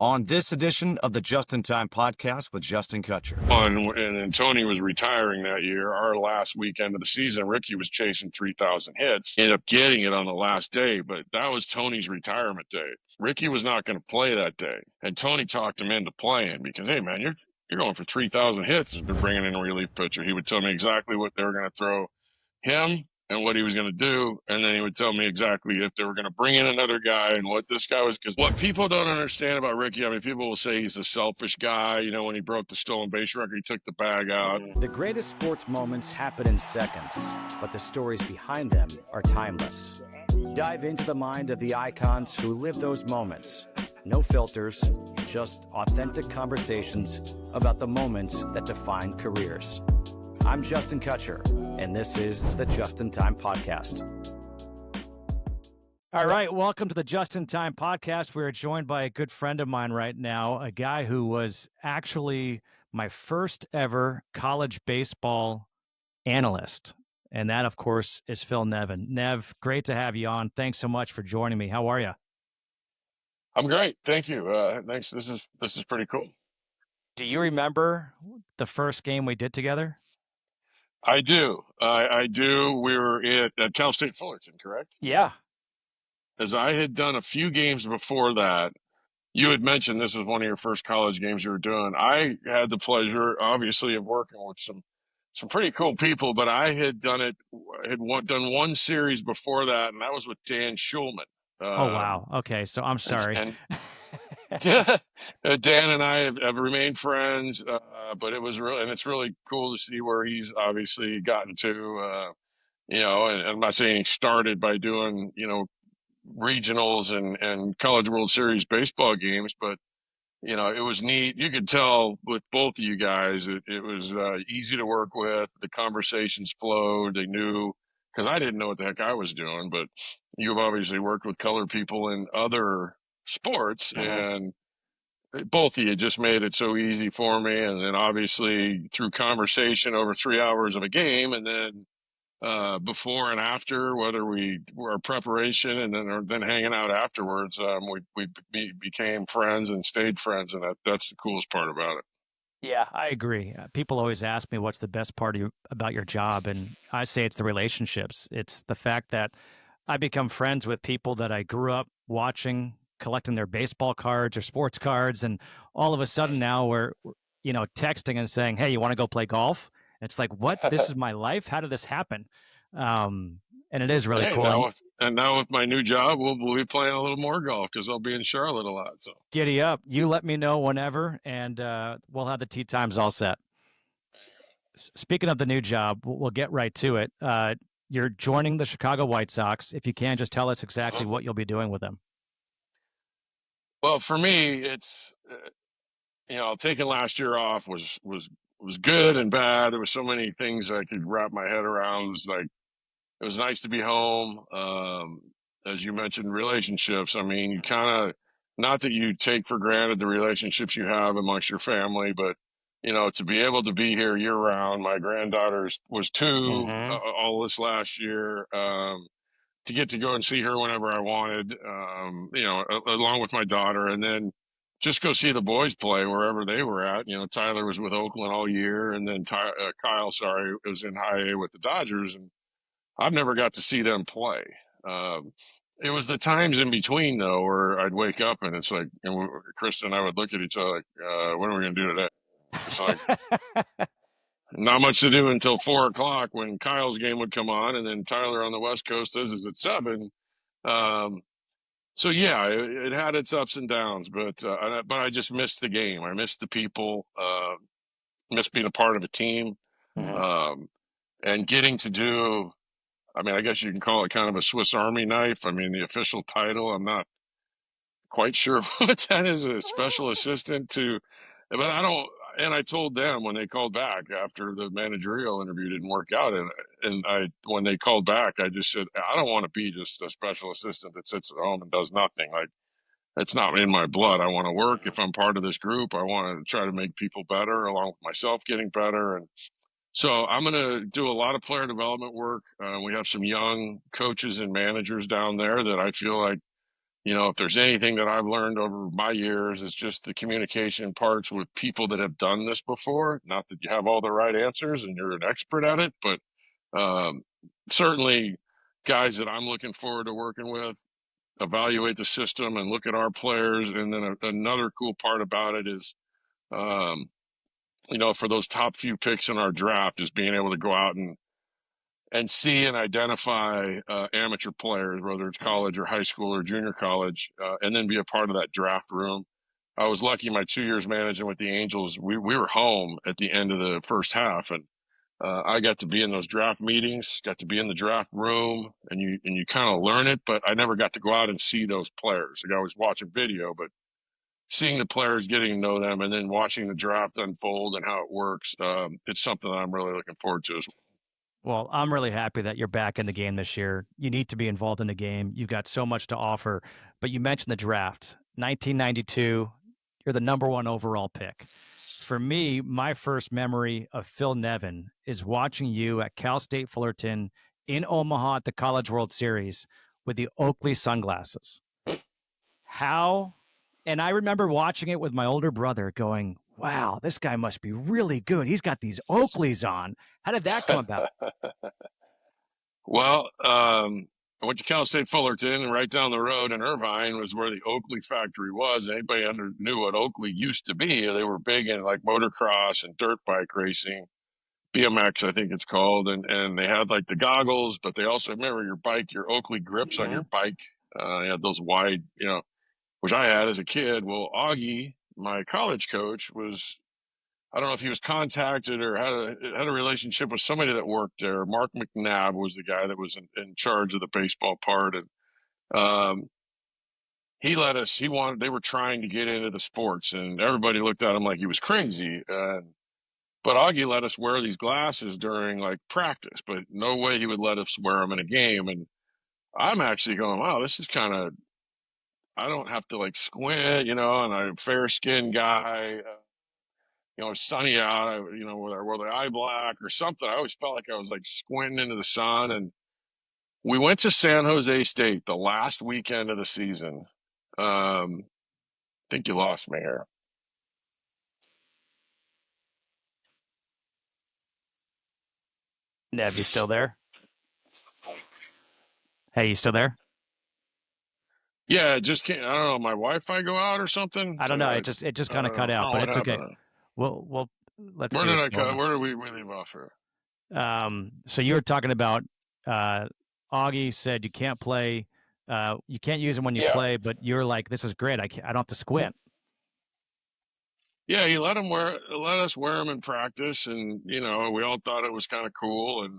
On this edition of the Just in Time podcast with Justin Kutcher. And Tony was retiring that year. Our last weekend of the season, Rickey was chasing 3,000 hits. Ended up getting it on the last day, but that was Tony's retirement day. Rickey was not going to play that day, and Tony talked him into playing because, hey man, you're going for 3,000 hits. They're bringing in a relief pitcher. He would tell me exactly what they were going to throw him and what he was going to do, and then he would tell me exactly if they were going to bring in another guy and what this guy was. Because what people don't understand about Rickey, I mean, people will say he's a selfish guy. You know, when he broke the stolen base record, he took the bag out. The greatest sports moments happen in seconds, but the stories behind them are timeless. Dive into the mind of the icons who live those moments. No filters, just authentic conversations about the moments that define careers. I'm Justin Kutcher, and this is the Just in Time podcast. All right, welcome to the Just in Time podcast. We're joined by a good friend of mine right now, a guy who was actually my first ever college baseball analyst. And that, of course, is Phil Nevin. Nev, great to have you on. Thanks so much for joining me. How are you? I'm great. Thank you. Thanks. This is pretty cool. Do you remember the first game we did together? I do. I do. We were at Cal State Fullerton, correct? Yeah. As I had done a few games before that, you had mentioned this was one of your first college games you were doing. I had the pleasure, obviously, of working with some pretty cool people, but I had done one series before that, and that was with Dan Schulman. Oh, wow. Okay, so I'm sorry. And Dan and I have remained friends, but it's really cool to see where he's obviously gotten to. And I'm not saying he started by doing, regionals and college World Series baseball games, but it was neat. You could tell with both of you guys, it was easy to work with. The conversations flowed. They knew, because I didn't know what the heck I was doing, but you've obviously worked with colored people in other sports, and both of you just made it so easy for me. And then obviously through conversation over 3 hours of a game, and then before and after, whether we were preparation and then hanging out afterwards, we became friends and stayed friends, and that's the coolest part about it. Yeah, I agree. People always ask me what's the best part about your job, and I say it's the relationships. It's the fact that I become friends with people that I grew up watching, collecting their baseball cards or sports cards, and all of a sudden now we're texting and saying, "Hey, you want to go play golf?" It's like, what? This is my life? How did this happen? And it is really cool. Now with my new job, we'll be playing a little more golf because I'll be in Charlotte a lot. So giddy up. You let me know whenever, and we'll have the tee times all set. Speaking of the new job, we'll get right to it. You're joining the Chicago White Sox. If you can, just tell us exactly what you'll be doing with them. Well, for me, it's taking last year off was good and bad. There were so many things I could wrap my head around. It was nice to be home. As you mentioned, relationships. I mean, you kind of, not that you take for granted the relationships you have amongst your family, but to be able to be here year round. My granddaughter was 2 all this last year. To get to go and see her whenever I wanted, along with my daughter, and then just go see the boys play wherever they were at. Tyler was with Oakland all year, and then Kyle, was in high A with the Dodgers, and I've never got to see them play. It was the times in between, though, where I'd wake up and it's like, Krista and I would look at each other like, what are we going to do today? It's like, not much to do until 4 o'clock when Kyle's game would come on, and then Tyler on the West Coast is at 7. So yeah, it had its ups and downs, but I just missed the game. I missed the people, missed being a part of a team, and getting to do, I mean, I guess you can call it kind of a Swiss Army knife. I mean, the official title, I'm not quite sure what that is, a special assistant to, but I told them when they called back after the managerial interview didn't work out, when they called back, I just said, I don't want to be just a special assistant that sits at home and does nothing. Like, it's not in my blood. I want to work. If I'm part of this group, I want to try to make people better along with myself getting better. And so I'm going to do a lot of player development work. We have some young coaches and managers down there that I feel like, if there's anything that I've learned over my years, it's just the communication parts with people that have done this before. Not that you have all the right answers and you're an expert at it, but certainly guys that I'm looking forward to working with evaluate the system and look at our players. And then another cool part about it is, for those top few picks in our draft is being able to go out and see and identify amateur players, whether it's college or high school or junior college, and then be a part of that draft room. I was lucky my 2 years managing with the Angels, we were home at the end of the first half, and I got to be in those draft meetings, got to be in the draft room, and you kind of learn it, but I never got to go out and see those players. Like I was watching video, but seeing the players, getting to know them, and then watching the draft unfold and how it works, it's something that I'm really looking forward to as well. Well, I'm really happy that you're back in the game this year. You need to be involved in the game. You've got so much to offer. But you mentioned the draft. 1992, you're the number 1 overall pick. For me, my first memory of Phil Nevin is watching you at Cal State Fullerton in Omaha at the College World Series with the Oakley sunglasses. And I remember watching it with my older brother going, wow, this guy must be really good. He's got these Oakleys on. How did that come about? Well, I went to Cal State Fullerton, and right down the road in Irvine was where the Oakley factory was. Anybody knew what Oakley used to be. They were big in like motocross and dirt bike racing, BMX, I think it's called. And they had like the goggles, but they also, remember your Oakley grips on your bike. They had those wide, which I had as a kid. Well, Augie, my college coach, I don't know if he was contacted or had a relationship with somebody that worked there. Mark McNabb was the guy that was in charge of the baseball part. And they were trying to get into the sports, and everybody looked at him like he was crazy. But Augie let us wear these glasses during like practice, but no way he would let us wear them in a game. And I'm actually going, wow, this is kind of, I don't have to like squint, and I'm a fair skinned guy. Sunny out, wear the eye black or something. I always felt like I was like squinting into the sun. And we went to San Jose State the last weekend of the season. I think you lost me here. Nev, you still there? Hey, you still there? Yeah, it just can't. I don't know. My Wi-Fi go out or something. I don't know. It just kind of cut out, but it's okay. Well, let's see. Where did I cut? Where did we leave off here? So you were talking about Augie said you can't play, you can't use them when you play, but you're like, this is great. I don't have to squint. Yeah, he let us wear them in practice, and we all thought it was kind of cool. And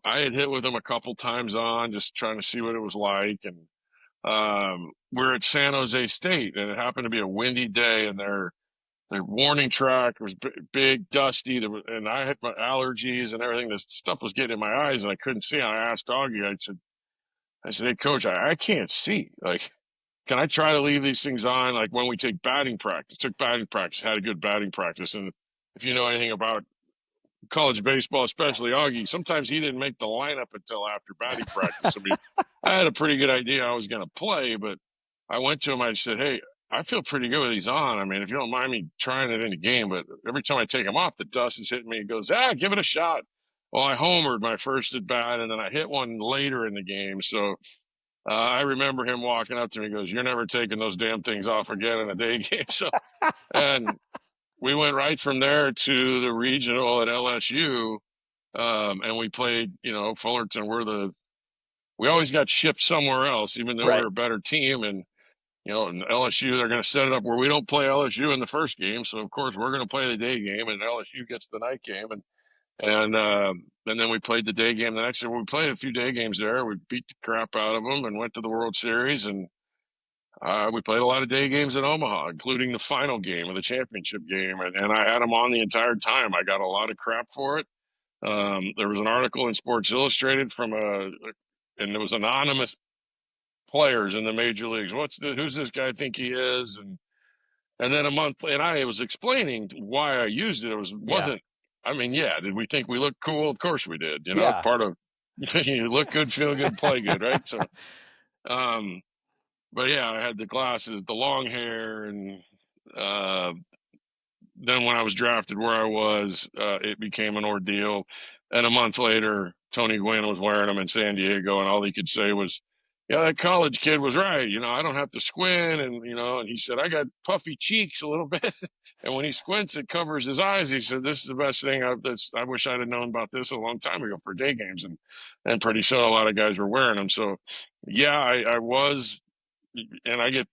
I had hit with him a couple times on, just trying to see what it was like. And we're at San Jose State, and it happened to be a windy day, and their warning track was big, dusty, and I had my allergies and everything. This stuff was getting in my eyes, and I couldn't see. And I asked Augie, I said, hey, coach, I can't see. Like, can I try to leave these things on? Like when we take batting practice, had a good batting practice. And if you know anything about college baseball, especially Augie, sometimes he didn't make the lineup until after batting practice. I mean, I had a pretty good idea I was going to play, but I went to him. I said, hey, I feel pretty good with these on. I mean, if you don't mind me trying it in the game, but every time I take them off, the dust is hitting me. He goes, give it a shot. Well, I homered my first at bat, and then I hit one later in the game. So I remember him walking up to me. He goes, you're never taking those damn things off again in a day game. So, and we went right from there to the regional at LSU. And we played, Fullerton. We always got shipped somewhere else, even though we're a better team. And, in LSU, they're going to set it up where we don't play LSU in the first game. So, of course, we're going to play the day game, and LSU gets the night game. And then we played the day game the next year. We played a few day games there. We beat the crap out of them and went to the World Series. And we played a lot of day games in Omaha, including the final game of the championship game. And I had them on the entire time. I got a lot of crap for it. There was an article in Sports Illustrated and it was anonymous players in the major leagues. Who's this guy think he is? And then a month, and I was explaining why I used it. Wasn't. I mean, did we think we looked cool? Of course we did. Part of you look good, feel good, play good, right? So, but yeah, I had the glasses, the long hair, and uh, then when I was drafted where I was, it became an ordeal. And a month later, Tony Gwynn was wearing them in San Diego, and all he could say was, "Yeah, that college kid was right. I don't have to squint." And and he said, "I got puffy cheeks a little bit." And when he squints, it covers his eyes. He said, "This is the best thing. I wish I'd have known about this a long time ago for day games." And pretty soon, a lot of guys were wearing them. So, yeah, I was, and I get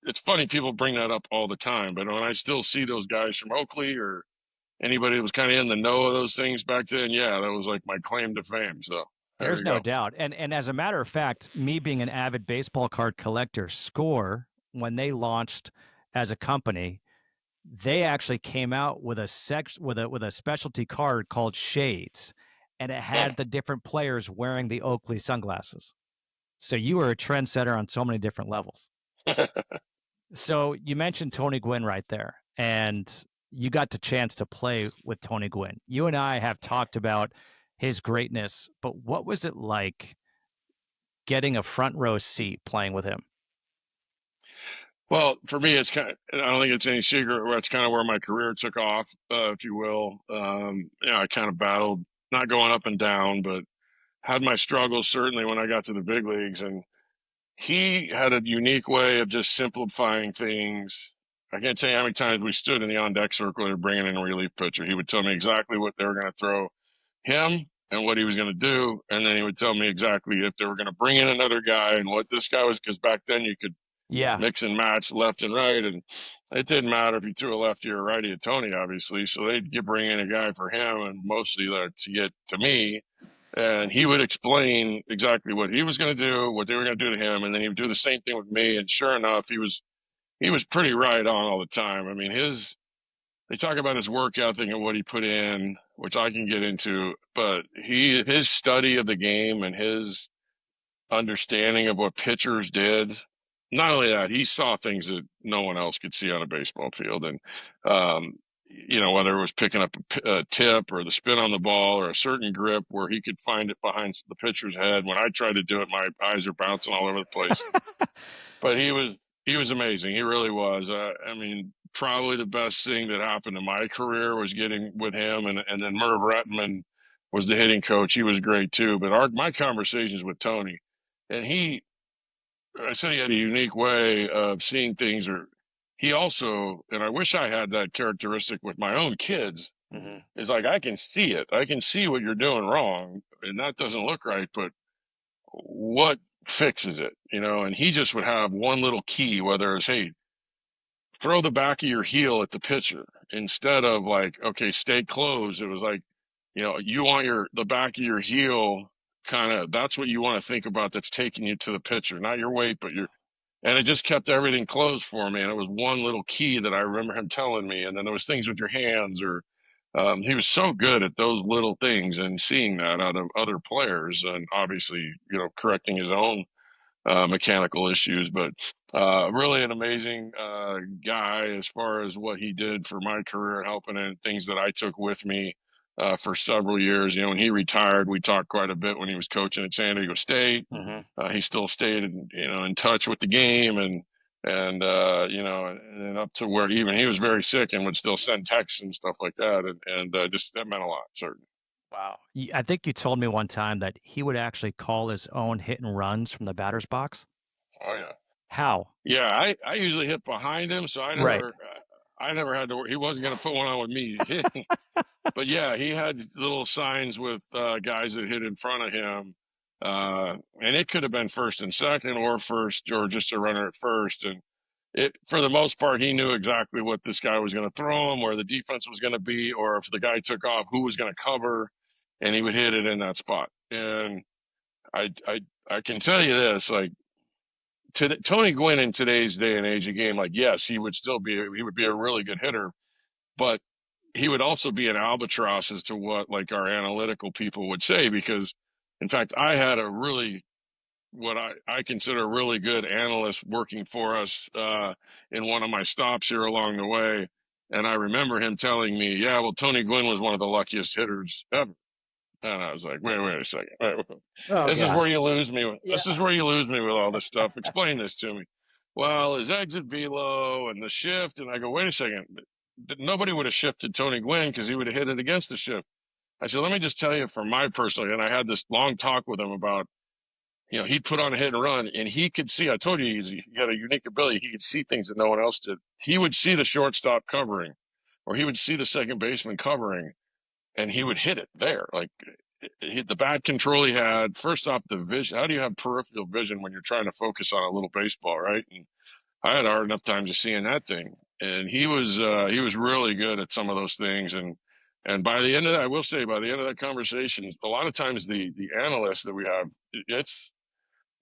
it's funny people bring that up all the time, but when I still see those guys from Oakley or anybody that was kind of in the know of those things back then, yeah, that was like my claim to fame. So there There's you no go. doubt. And as a matter of fact, me being an avid baseball card collector, Score, when they launched as a company, they actually came out with a specialty card called Shades, and it had the different players wearing the Oakley sunglasses. So you were a trendsetter on so many different levels. So you mentioned Tony Gwynn right there, and you got the chance to play with Tony Gwynn. You and I have talked about his greatness, but what was it like getting a front row seat playing with him? Well, for me, it's I don't think it's any secret where it's kind of where my career took off, if you will. I kind of battled, not going up and down, but had my struggles certainly when I got to the big leagues. And he had a unique way of just simplifying things. I can't tell you how many times we stood in the on deck circle. They were bringing in a relief pitcher. He would tell me exactly what they were going to throw him and what he was going to do, and then he would tell me exactly if they were going to bring in another guy and what this guy was. Because back then you could Yeah. mix and match left and right, and it didn't matter if you threw a lefty or a righty at Tony, obviously. So they'd bring in a guy for him, and mostly to get to me, and he would explain exactly what he was going to do, what they were going to do to him, and then he would do the same thing with me. And sure enough, he was pretty right on all the time. I mean, they talk about his work ethic and what he put in, which I can get into, but his study of the game and his understanding of what pitchers did. Not only that, he saw things that no one else could see on a baseball field, and um, whether it was picking up a tip or the spin on the ball or a certain grip where he could find it behind the pitcher's head. When I tried to do it, my eyes are bouncing all over the place. But he was amazing. He really was. I mean, probably the best thing that happened to my career was getting with him, and then Merv Rettenman was the hitting coach. He was great too. But my conversations with Tony, and I said he had a unique way of seeing things. Or he also, and I wish I had that characteristic with my own kids. Mm-hmm. Is like I can see it. I can see what you're doing wrong, and that doesn't look right. But what fixes it, and he just would have one little key, whether it's, hey, throw the back of your heel at the pitcher instead of like, okay, stay closed. It was like, you want the back of your heel kind of, that's what you want to think about, that's taking you to the pitcher, not your weight, but and it just kept everything closed for me. And it was one little key that I remember him telling me. And then there was things with your hands, or he was so good at those little things and seeing that out of other players, and obviously, correcting his own mechanical issues. But really an amazing guy as far as what he did for my career, helping and things that I took with me for several years. When he retired, we talked quite a bit when he was coaching at San Diego State. Mm-hmm. He still stayed, in touch with the game, and up to where even he was very sick and would still send texts and stuff like that, and just that meant a lot, certainly. Wow. I think you told me one time that he would actually call his own hit and runs from the batter's box. Oh yeah. How? Yeah, I usually hit behind him, so Right. I never had to worry. He wasn't going to put one on with me hitting. But yeah, he had little signs with guys that hit in front of him, and it could have been first and second, or first, or just a runner at first. And for the most part, he knew exactly what this guy was going to throw him, where the defense was going to be, or if the guy took off, who was going to cover, and he would hit it in that spot. And I can tell you this, like, Tony Gwynn in today's day and age of game, like, yes, he would be a really good hitter, but he would also be an albatross as to what, like, our analytical people would say, because in fact, I had what I consider a really good analyst working for us in one of my stops here along the way. And I remember him telling me, yeah, well, Tony Gwynn was one of the luckiest hitters ever. And I was like, wait a second. Oh This is God. where you lose me. Yeah. This is where you lose me with all this stuff. Explain this to me. well, his exit velo and the shift. And I go, wait a second. Nobody would have shifted Tony Gwynn because he would have hit it against the shift. I said, let me just tell you from my personal, and I had this long talk with him about, he'd put on a hit and run and he could see, I told you, he had a unique ability. He could see things that no one else did. He would see the shortstop covering, or he would see the second baseman covering, and he would hit it there. Like, the bad control he had, first off, the vision. How do you have peripheral vision when you're trying to focus on a little baseball, right? And I had a hard enough time just seeing that thing. And he was really good at some of those things. And by the end of that, I will say, by the end of that conversation, a lot of times the analysts that we have,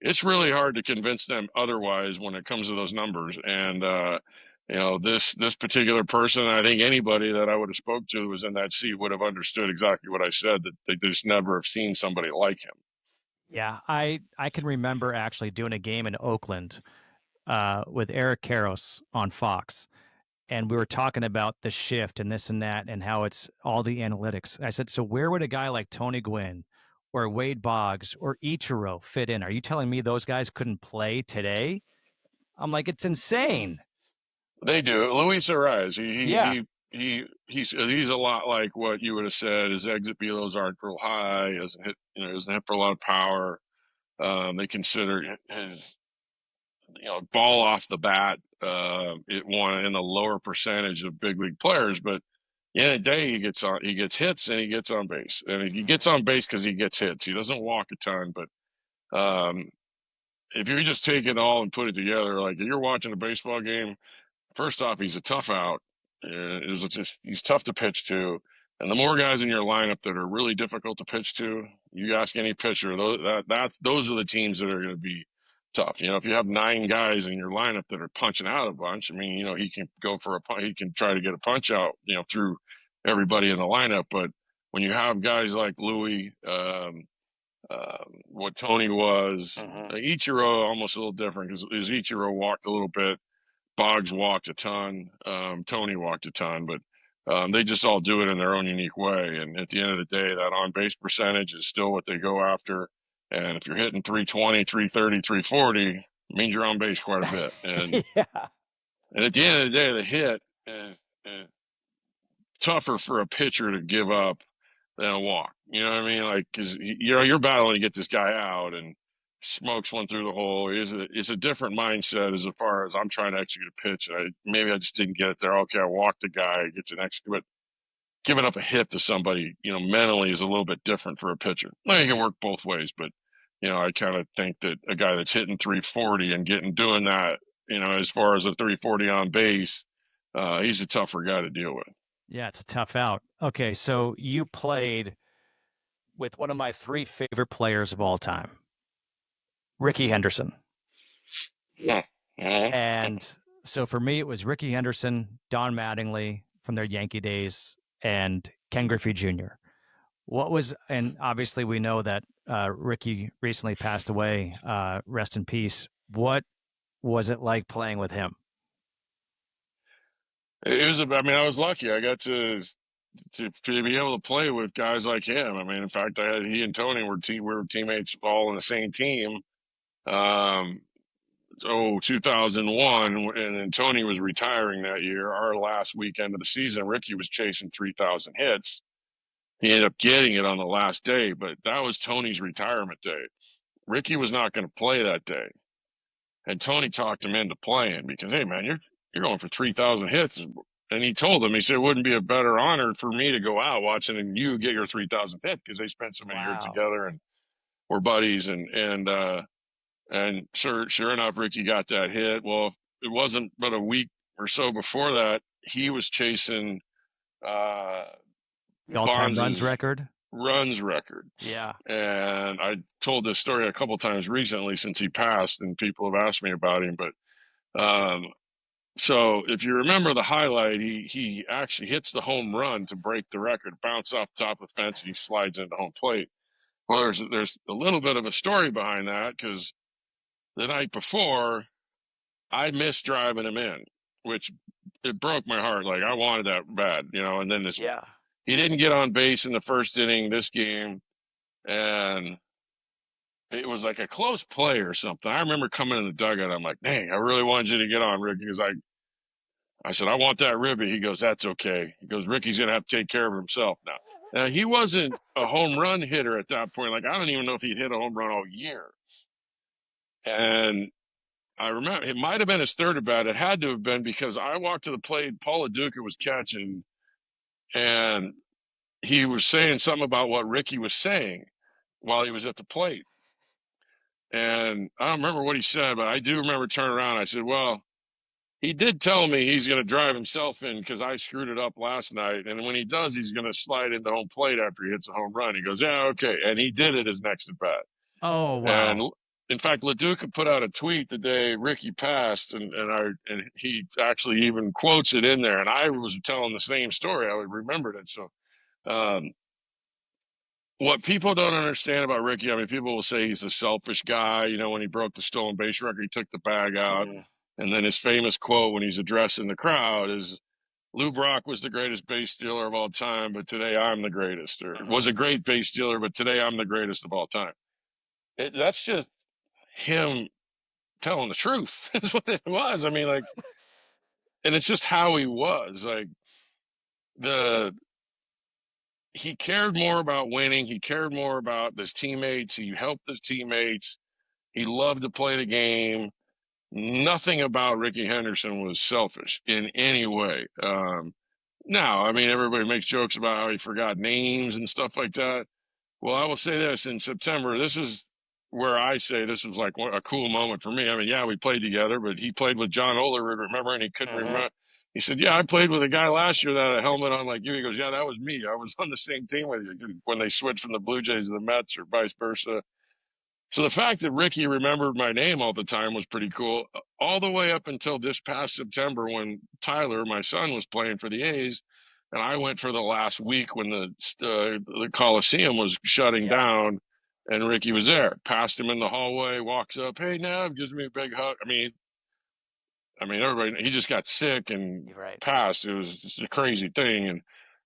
it's really hard to convince them otherwise when it comes to those numbers. And this particular person, I think anybody that I would have spoke to who was in that seat would have understood exactly what I said, that they just never have seen somebody like him. Yeah, I can remember actually doing a game in Oakland with Eric Karros on Fox, and we were talking about the shift and this and that and how it's all the analytics. I said, so where would a guy like Tony Gwynn or Wade Boggs or Ichiro fit in? Are you telling me those guys couldn't play today? I'm like, it's insane. They do. Luis Arraez, Yeah. he's a lot like what you would have said. His exit velos aren't real high. He doesn't hit for a lot of power. They consider his ball off the bat it one in the lower percentage of big league players, but in a day he gets hits and he gets on base, and he gets on base because he gets hits. He doesn't walk a ton, but if you just take it all and put it together, like if you're watching a baseball game, first off, he's a tough out. He's tough to pitch to, and the more guys in your lineup that are really difficult to pitch to, you ask any pitcher, those are the teams that are going to be tough. If you have 9 guys in your lineup that are punching out a bunch, I mean, he can go for he can try to get a punch out, through everybody in the lineup. But when you have guys like Louis, what Tony was, Ichiro almost a little different because Ichiro walked a little bit. Boggs walked a ton. Tony walked a ton, but they just all do it in their own unique way. And at the end of the day, that on base percentage is still what they go after. And if you're hitting 320, 330, 340, it means you're on base quite a bit. And Yeah. and at the end of the day, the hit is tougher for a pitcher to give up than a walk. You know what I mean? Like, because you're battling to get this guy out, and smokes one through the hole. It's a different mindset as far as I'm trying to execute a pitch. And maybe I just didn't get it there. Okay, I walked the guy, gets an extra, but giving up a hit to somebody, mentally is a little bit different for a pitcher. Well, you can work both ways, but I kind of think that a guy that's hitting 340 and doing that, as far as a 340 on base, he's a tougher guy to deal with. Yeah, it's a tough out. Okay, so you played with one of my 3 favorite players of all time, Rickey Henderson. Yeah. And so for me, it was Rickey Henderson, Don Mattingly from their Yankee days, and Ken Griffey Jr. And obviously we know that Rickey recently passed away, rest in peace. What was it like playing with him? It was. I mean, I was lucky. I got to be able to play with guys like him. I mean, in fact, he and Tony we were teammates all on the same team. 2001, and then Tony was retiring that year. Our last weekend of the season, Rickey was chasing 3,000 hits. He ended up getting it on the last day, but that was Tony's retirement day. Rickey was not going to play that day, and Tony talked him into playing because, hey man, you're going for 3,000 hits. And he told him, he said, it wouldn't be a better honor for me to go out watching and you get your 3,000th hit because they spent so many years together and were buddies. And sure enough, Rickey got that hit. Well, it wasn't but a week or so before that, he was chasing the all-time runs record. Yeah. And I told this story a couple times recently since he passed, and people have asked me about him. But so if you remember the highlight, he actually hits the home run to break the record, bounce off the top of the fence, and he slides into home plate. Well, there's a little bit of a story behind that because the night before, I missed driving him in, which it broke my heart. Like I wanted that bad, and then he didn't get on base in the first inning this game, and it was like a close play or something. I remember coming in the dugout. I'm like, dang, I really wanted you to get on, Ricky, because I said, I want that ribby. He goes, that's okay. He goes, Ricky's going to have to take care of himself now. Now, he wasn't a home run hitter at that point. Like, I don't even know if he'd hit a home run all year. And I remember it might have been his third at bat. It had to have been, because I walked to the plate. Paul Duca was catching, and he was saying something about what Ricky was saying while he was at the plate. And I don't remember what he said, but I do remember turning around. I said, well, he did tell me he's going to drive himself in because I screwed it up last night. And when he does, he's going to slide into home plate after he hits a home run. He goes, yeah, okay. And he did it his next at bat. Oh, wow. And in fact, LaDuca put out a tweet the day Ricky passed, and he actually even quotes it in there. And I was telling the same story. I remembered it. So, what people don't understand about Ricky, I mean, people will say he's a selfish guy. You know, when he broke the stolen base record, he took the bag out. Yeah. And then his famous quote when he's addressing the crowd is, Lou Brock was the greatest base stealer of all time, but today I'm the greatest. Or was a great base stealer, but today I'm the greatest of all time. That's just him telling the truth. Is what it was. I mean, like, and it's just how he was. Like, he cared more about winning. He cared more about his teammates. He helped his teammates. He loved to play the game. Nothing about Rickey Henderson was selfish in any way. Now, I mean, everybody makes jokes about how he forgot names and stuff like that. Well, I will say this, in September, this is where I say this was like a cool moment for me. I mean, yeah, we played together, but he played with John Olerud, remember? And he couldn't remember. He said, yeah, I played with a guy last year that had a helmet on like you. He goes, yeah, that was me. I was on the same team with you when they switched from the Blue Jays to the Mets or vice versa. So the fact that Ricky remembered my name all the time was pretty cool, all the way up until this past September when Tyler, my son, was playing for the A's, and I went for the last week when the Coliseum was shutting down, and Ricky was there. Passed him in the hallway, walks up, hey, Nav, gives me a big hug. I mean, everybody, he just got sick and passed. It was just a crazy thing.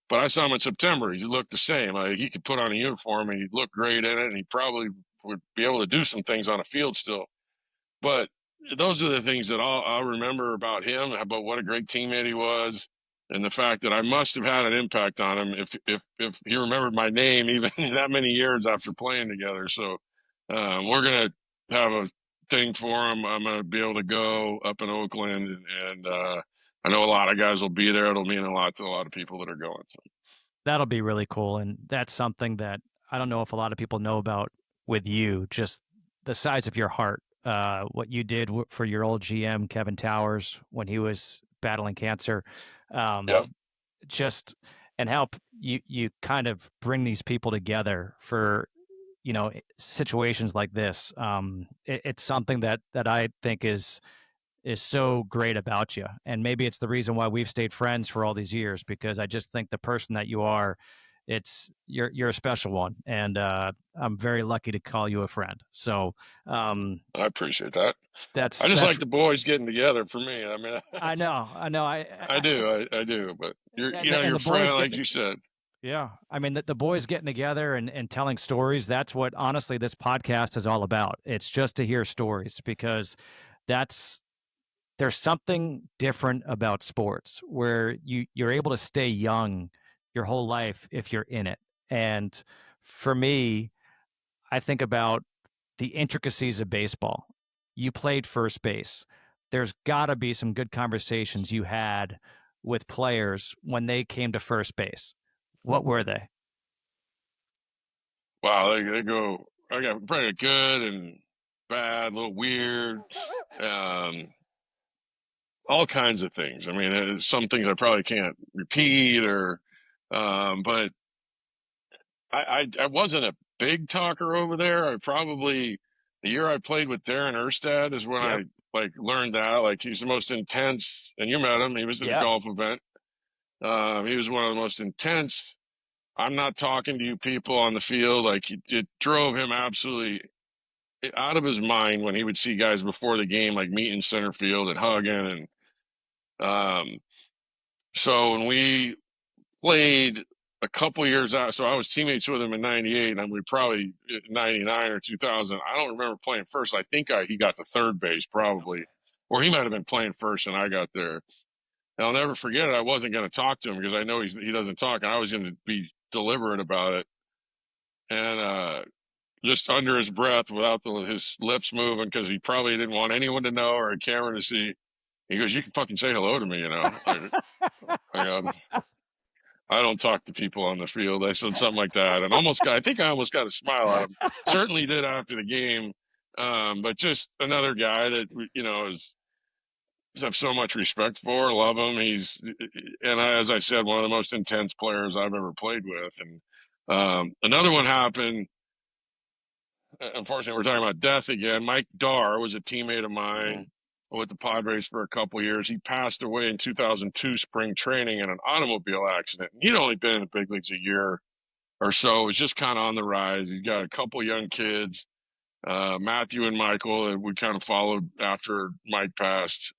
But I saw him in September. He looked the same. He could put on a uniform and he'd look great in it, and he probably would be able to do some things on a field still. But those are the things that I'll remember about him, about what a great teammate he was, and the fact that I must have had an impact on him if he remembered my name even that many years after playing together. So we're going to have a thing for him. I'm going to be able to go up in Oakland, and I know a lot of guys will be there. It'll mean a lot to a lot of people that are going. So. That'll be really cool. And that's something that I don't know if a lot of people know about with you, just the size of your heart. What you did for your old GM, Kevin Towers, when he was battling cancer. Just, and help you kind of bring these people together for, situations like this. It's something that I think is so great about you. And maybe it's the reason why we've stayed friends for all these years, because I just think the person that you are, you're a special one. And I'm very lucky to call you a friend. So I appreciate that. That's I just like the boys getting together for me. I mean, I know. I do. But your friend, like you said. Yeah. I mean, the boys getting together and telling stories, that's what, honestly, this podcast is all about. It's just to hear stories, because there's something different about sports where you're able to stay young your whole life if you're in it. And for me, I think about the intricacies of baseball. You played first base. There's got to be some good conversations you had with players when they came to first base. What were they? Wow, they go. I got pretty good and bad, a little weird, all kinds of things. I mean, some things I probably can't repeat, but I wasn't a big talker over there. The year I played with Darin Erstad is when I learned that. Like, he's the most intense, and you met him. He was at a golf event. He was one of the most intense. I'm not talking to you people on the field. Like, it drove him absolutely out of his mind when he would see guys before the game, like meet in center field and hugging. And so when we played a couple years out. So I was teammates with him in '98, and we probably '99 or 2000. I don't remember playing first. I think he got to third base probably, or he might have been playing first, and I got there. And I'll never forget it. I wasn't going to talk to him because I know he doesn't talk, and I was going to be deliberate about it. And just under his breath, without his lips moving, because he probably didn't want anyone to know or a camera to see. He goes, "You can fucking say hello to me, you know." I don't talk to people on the field. I said something like that, and I think I almost got a smile out of him. Certainly did after the game, but just another guy that have so much respect for, love him. As I said, one of the most intense players I've ever played with. And another one happened. Unfortunately, we're talking about death again. Mike Dar was a teammate of mine with the Padres for a couple years. He passed away in 2002 spring training in an automobile accident. He'd only been in the big leagues a year or so. It was just kind of on the rise. He's got a couple young kids, Matthew and Michael, that we kind of followed after Mike passed.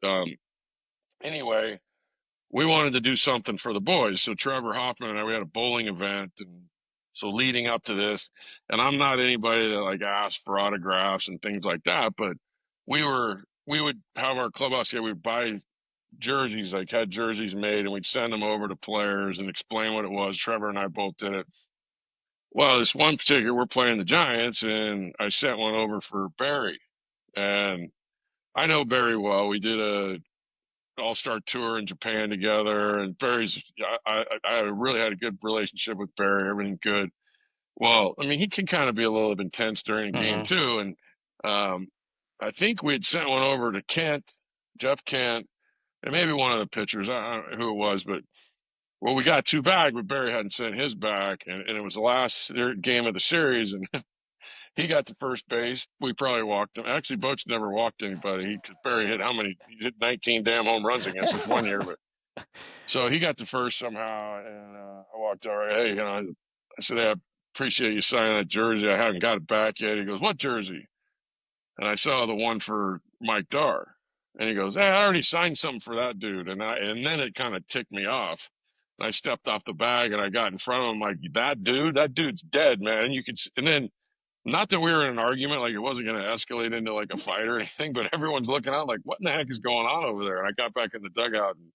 Anyway, we wanted to do something for the boys. So Trevor Hoffman and I, we had a bowling event, and so leading up to this, and I'm not anybody that like asks for autographs and things like that, but we would have our clubhouse here. We'd buy jerseys, like had jerseys made, and we'd send them over to players and explain what it was. Trevor and I both did it. Well, this one particular, we're playing the Giants, and I sent one over for Barry, and I know Barry well. We did a all-star tour in Japan together, and I really had a good relationship with Barry. Everything good. Well, I mean, he can kind of be a little intense during a game too, and I think we had sent one over to Jeff Kent, and maybe one of the pitchers. I don't know who it was, but well, we got two back, but Barry hadn't sent his back, and it was the last game of the series, and he got to first base. We probably walked him. Actually, Boach never walked anybody. Barry hit how many? He hit 19 damn home runs against us one year, but so he got to first somehow, and I walked over. Hey, I said, "Hey, I appreciate you signing that jersey. I haven't got it back yet." He goes, "What jersey?" And I saw the one for Mike Dar, and he goes, "Hey, I already signed something for that dude." And then it kind of ticked me off. And I stepped off the bag and I got in front of him like, "That dude's dead, man." And and then, not that we were in an argument, like it wasn't going to escalate into like a fight or anything, but everyone's looking out like, what in the heck is going on over there? And I got back in the dugout, and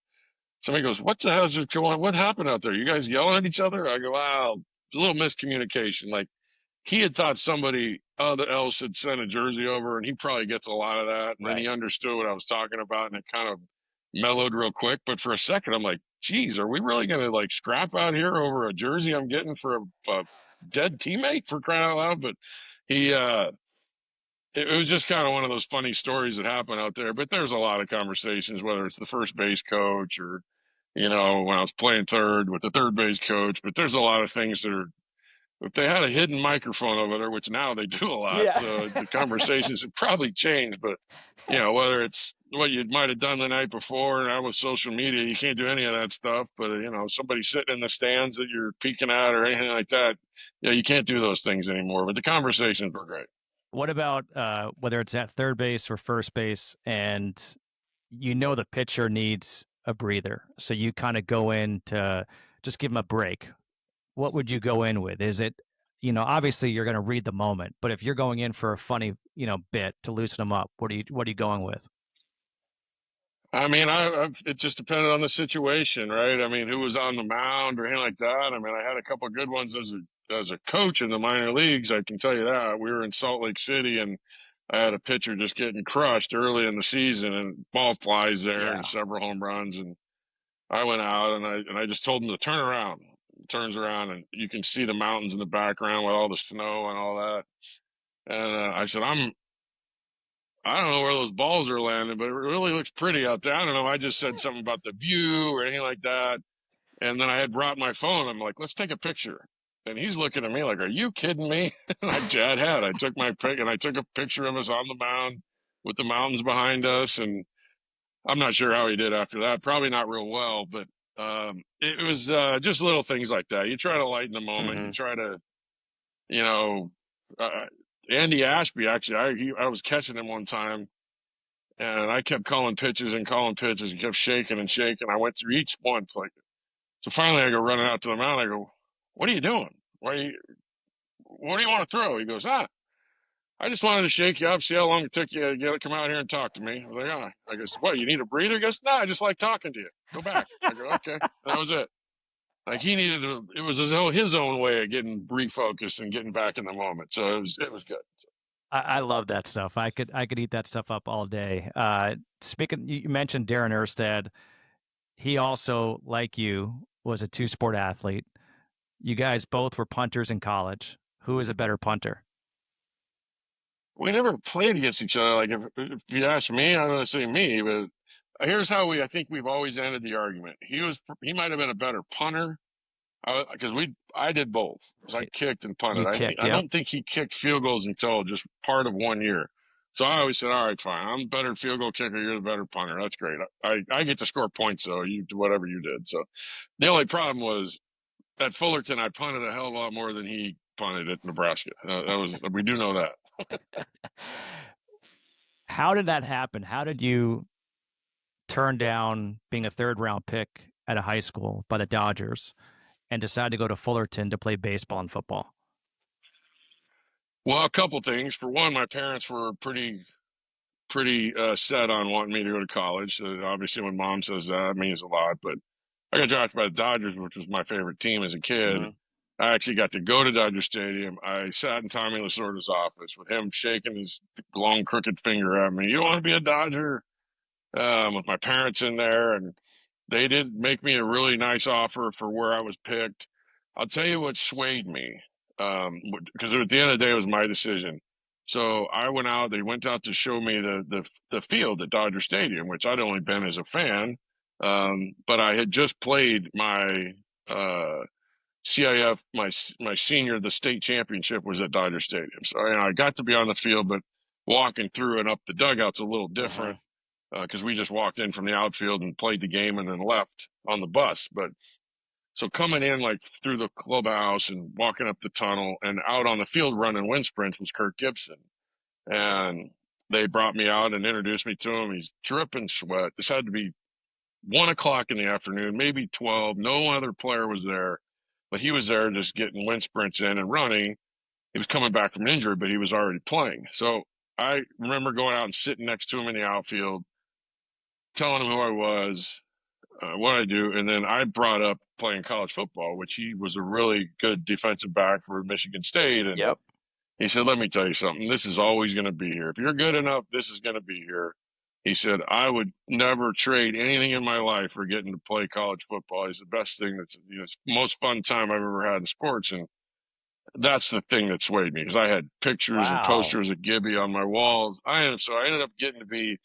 somebody goes, "What the hell is going on? What happened out there? You guys yelling at each other?" I go, "Wow, a little miscommunication." Like he had thought somebody else had sent a jersey over, and he probably gets a lot of that. And then he understood what I was talking about, and it kind of mellowed real quick. But for a second, I'm like, geez, are we really going to like scrap out here over a jersey I'm getting for a dead teammate, for crying out loud? But he, it was just kind of one of those funny stories that happen out there. But there's a lot of conversations, whether it's the first base coach or, when I was playing third with the third base coach. But there's a lot of things that are, if they had a hidden microphone over there, which now they do a lot, the conversations have probably changed. But, whether it's what you might have done the night before, and now with social media, you can't do any of that stuff. But, somebody sitting in the stands that you're peeking at or anything like that, you can't do those things anymore. But the conversations were great. What about whether it's at third base or first base, and the pitcher needs a breather, so you kind of go in to just give him a break? What would you go in with? Is it, obviously you're going to read the moment, but if you're going in for a funny, bit to loosen them up, what are you going with? I mean, it just depended on the situation, right? I mean, who was on the mound or anything like that. I mean, I had a couple of good ones as a coach in the minor leagues. I can tell you that. We were in Salt Lake City, and I had a pitcher just getting crushed early in the season, and ball flies there and several home runs. And I went out and I just told him to turn around. He turns around, and you can see the mountains in the background with all the snow and all that. And I said, I don't know where those balls are landing, but it really looks pretty out there. I don't know. I just said something about the view or anything like that. And then I had brought my phone. I'm like, let's take a picture. And he's looking at me like, are you kidding me? And I had. I took my pic and I took a picture of us on the mound with the mountains behind us. And I'm not sure how he did after that. Probably not real well, but it was just little things like that. You try to lighten the moment. You try to, you know, Andy Ashby, actually, I was catching him one time, and I kept calling pitches and kept shaking and shaking. I went through each one. It's like, so finally I go running out to the mound. I go, what are you doing? What do you want to throw? He goes, I just wanted to shake you up, see how long it took you to come out here and talk to me. I was like, I guess, what, you need a breather? He goes, no, I just like talking to you. Go back. I go, okay. That was it. Like he needed it was his own way of getting refocused and getting back in the moment. So it was good. I love that stuff. I could eat that stuff up all day. Speaking, you mentioned Darin Erstad. He also, like you, was a two-sport athlete. You guys both were punters in college. Who is a better punter? We never played against each other. Like if you ask me, I'm going to say me. But here's how I think we've always ended the argument. He might have been a better punter because I did both. Because I kicked and punted. You kicked, I yep. don't think he kicked field goals until just part of 1 year. So I always said, all right, fine. I'm a better field goal kicker. You're the better punter. That's great. I get to score points though. You do whatever you did. So the only problem was at Fullerton, I punted a hell of a lot more than he punted at Nebraska. We do know that. How did that happen? How did you turn down being a third-round pick at a high school by the Dodgers and decide to go to Fullerton to play baseball and football? Well, a couple things. For one, my parents were pretty set on wanting me to go to college. So obviously, when mom says that, it means a lot. But I got drafted by the Dodgers, which was my favorite team as a kid. Mm-hmm. I actually got to go to Dodger Stadium. I sat in Tommy Lasorda's office with him shaking his long, crooked finger at me. You want to be a Dodger? With my parents in there, and they did make me a really nice offer for where I was picked. I'll tell you what swayed me, because at the end of the day, it was my decision. So I went out. They went out to show me the field at Dodger Stadium, which I'd only been as a fan, but I had just played my CIF, my senior, the state championship was at Dodger Stadium. So I got to be on the field, but walking through and up the dugout's a little different because we just walked in from the outfield and played the game and then left on the bus. But so coming in like through the clubhouse and walking up the tunnel and out on the field running wind sprints was Kirk Gibson. And they brought me out and introduced me to him. He's dripping sweat. This had to be 1 o'clock in the afternoon, maybe 12. No other player was there, but he was there just getting wind sprints in and running. He was coming back from injury, but he was already playing. So I remember going out and sitting next to him in the outfield, telling him who I was, what I do, and then I brought up playing college football, which he was a really good defensive back for Michigan State, and Yep. he said, "Let me tell you something. This is always going to be here. If you're good enough, this is going to be here." He said, "I would never trade anything in my life for getting to play college football. It's the best thing. It's the most fun time I've ever had in sports." And that's the thing that swayed me because I had pictures and Wow. posters of Gibby on my walls. So I ended up getting to be.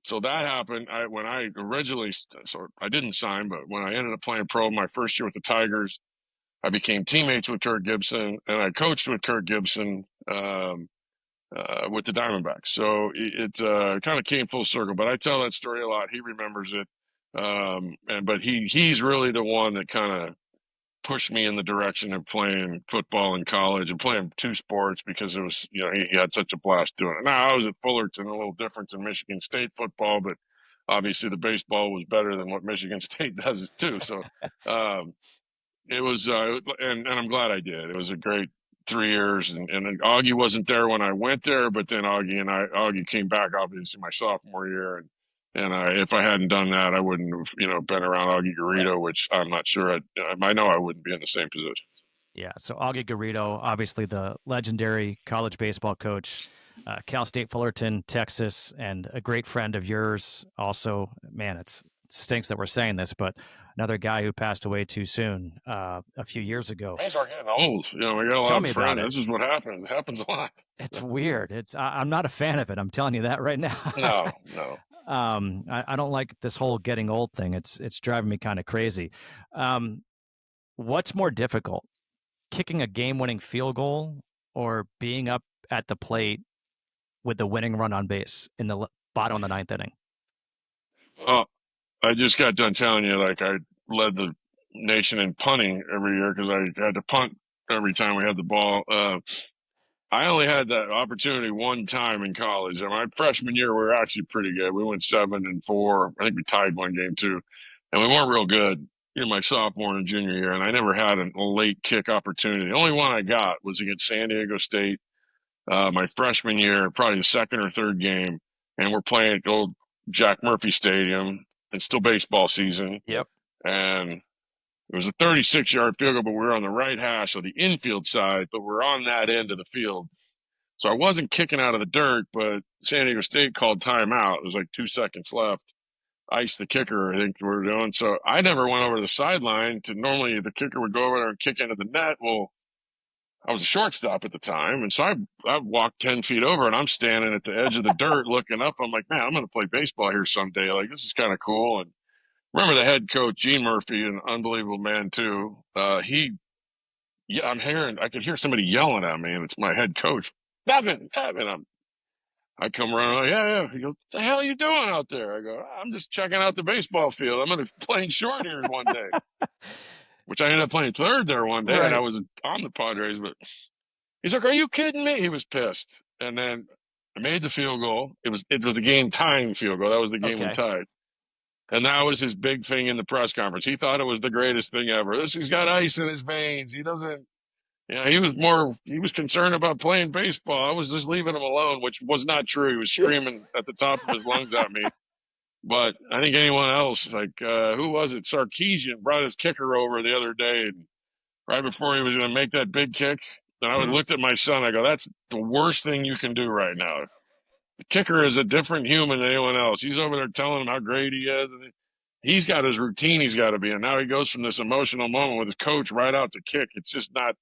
So that happened. When I originally, so I didn't sign, but when I ended up playing pro my first year with the Tigers, I became teammates with Kirk Gibson, and I coached with Kirk Gibson with the Diamondbacks. So it kind of came full circle. But I tell that story a lot. He remembers it, but he's really the one that kind of pushed me in the direction of playing football in college and playing two sports because it was, he had such a blast doing it. Now I was at Fullerton, a little different than Michigan State football, but obviously the baseball was better than what Michigan State does too. So um, it was, and I'm glad I did. It was a great 3 years, and Augie wasn't there when I went there, but then Augie came back obviously my sophomore year, and if I hadn't done that, I wouldn't have been around Augie Garrido, which I'm not sure I know I wouldn't be in the same position. Yeah. So Augie Garrido, obviously the legendary college baseball coach, Cal State Fullerton, Texas, and a great friend of yours. Also, man, it stinks that we're saying this, but another guy who passed away too soon a few years ago. Fans are getting old. We got a lot Tell of me about friends. it. This is what happens. It happens a lot. It's weird. I'm not a fan of it. I'm telling you that right now. No, no. I don't like this whole getting old thing. It's driving me kind of crazy. What's more difficult, kicking a game-winning field goal or being up at the plate with the winning run on base in the bottom of the ninth inning? I just got done telling you, like, I led the nation in punting every year because I had to punt every time we had the ball. I only had that opportunity one time in college. And my freshman year, we were actually pretty good. We went 7-4. I think we tied one game too, and we weren't real good. my sophomore and junior year, and I never had a late kick opportunity. The only one I got was against San Diego State my freshman year, probably the second or third game, and we're playing at old Jack Murphy Stadium. It's still baseball season. Yep. And it was a 36-yard field goal, but we were on the right hash of the infield side, but we're on that end of the field. So I wasn't kicking out of the dirt, but San Diego State called timeout. It was like 2 seconds left. Ice the kicker, I think we were doing. So I never went over the sideline to normally the kicker would go over there and kick into the net. Well, I was a shortstop at the time, and so I walked 10 feet over, and I'm standing at the edge of the dirt looking up. I'm like, man, I'm going to play baseball here someday. Like, this is kind of cool. And remember the head coach, Gene Murphy, an unbelievable man, too. I could hear somebody yelling at me, and it's my head coach, Nevin. I come around, like, yeah. He goes, what the hell are you doing out there? I go, I'm just checking out the baseball field. I'm going to be playing short here one day. Which I ended up playing third there one day, and I was on the Padres. But he's like, "Are you kidding me?" He was pissed. And then I made the field goal. It was a game-tying field goal. That was the game we tied. And that was his big thing in the press conference. He thought it was the greatest thing ever. He's got ice in his veins. He doesn't. He was concerned about playing baseball. I was just leaving him alone, which was not true. He was screaming at the top of his lungs at me. But I think anyone else, like, who was it? Sarkisian brought his kicker over the other day, and right before he was going to make that big kick. And I looked at my son. I go, that's the worst thing you can do right now. The kicker is a different human than anyone else. He's over there telling him how great he is. And he's got his routine he's got to be in. Now he goes from this emotional moment with his coach right out to kick. It's just not,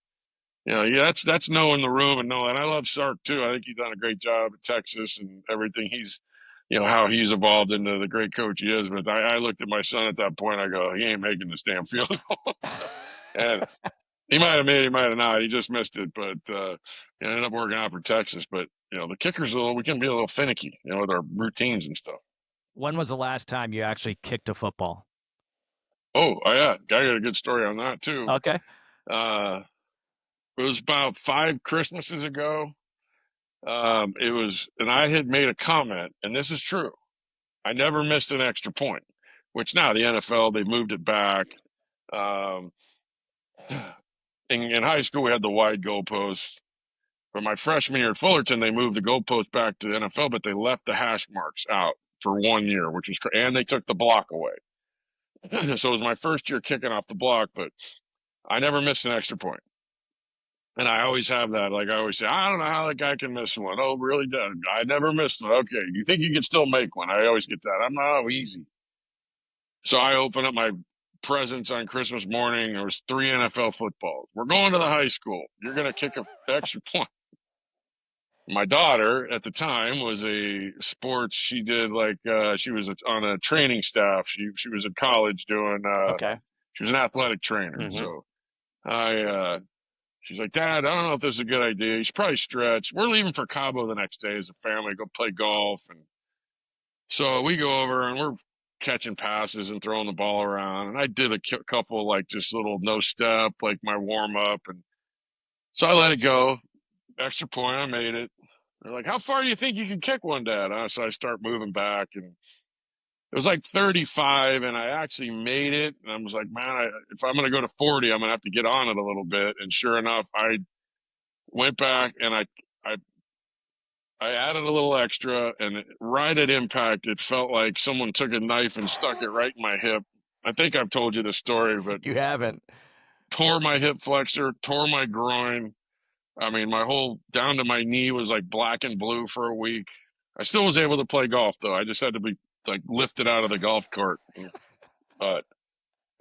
that's knowing the room and knowing. And I love Sark, too. I think he's done a great job at Texas and everything. He's, how he's evolved into the great coach he is. But I looked at my son at that point. I go, he ain't making this damn field goal. And he might have made it, he might have not. He just missed it. But it ended up working out for Texas. But, the kickers, we can be a little finicky, with our routines and stuff. When was the last time you actually kicked a football? Oh, yeah. I got a good story on that, too. Okay. It was about 5 Christmases ago. And I had made a comment, and this is true. I never missed an extra point, which now the NFL, they moved it back. In high school, we had the wide goalposts. For my freshman year at Fullerton, they moved the goalpost back to the NFL, but they left the hash marks out for 1 year, and they took the block away. So it was my first year kicking off the block, but I never missed an extra point. And I always have that. Like I always say, I don't know how that guy can miss one. Oh, really? I never missed one. Okay. You think you can still make one? I always get that. I'm not easy. So I open up my presents on Christmas morning. There was 3 NFL footballs. We're going to the high school. You're going to kick an extra point. My daughter at the time was a sports. She did she was on a training staff. She was in college doing. She was an athletic trainer. Mm-hmm. So she's like, Dad, I don't know if this is a good idea. You should probably stretch. We're leaving for Cabo the next day as a family, go play golf. And so we go over and we're catching passes and throwing the ball around. And I did a couple just little no step, like my warm up. And so I let it go. Extra point, I made it. They're like, how far do you think you can kick one, Dad? So I start moving back, and it was like 35, and I actually made it. And I was like, man, if I'm going to go to 40, I'm going to have to get on it a little bit. And sure enough, I went back, and I added a little extra, and right at impact, it felt like someone took a knife and stuck it right in my hip. I think I've told you the story, but you haven't. Tore my hip flexor, tore my groin. I mean, my whole down to my knee was like black and blue for a week. I still was able to play golf, though. I just had to be lifted out of the golf cart. But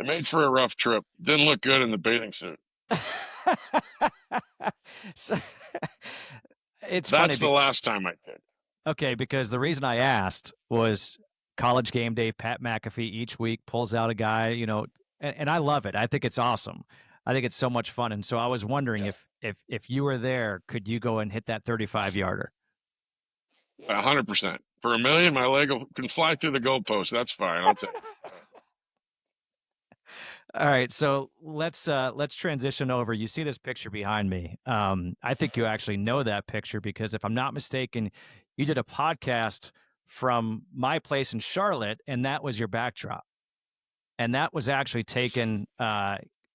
it made for a rough trip. Didn't look good in the bathing suit. So, That's funny. The last time I did. Okay, because the reason I asked was College Game Day. Pat McAfee each week pulls out a guy, and I love it. I think it's awesome. I think it's so much fun. And so I was wondering if you were there, could you go and hit that 35-yarder? 100%. For $1 million, my leg can fly through the goalpost. That's fine. I'll take it. All right, so let's transition over. You see this picture behind me. I think you actually know that picture because if I'm not mistaken, you did a podcast from my place in Charlotte, and that was your backdrop. and that was actually taken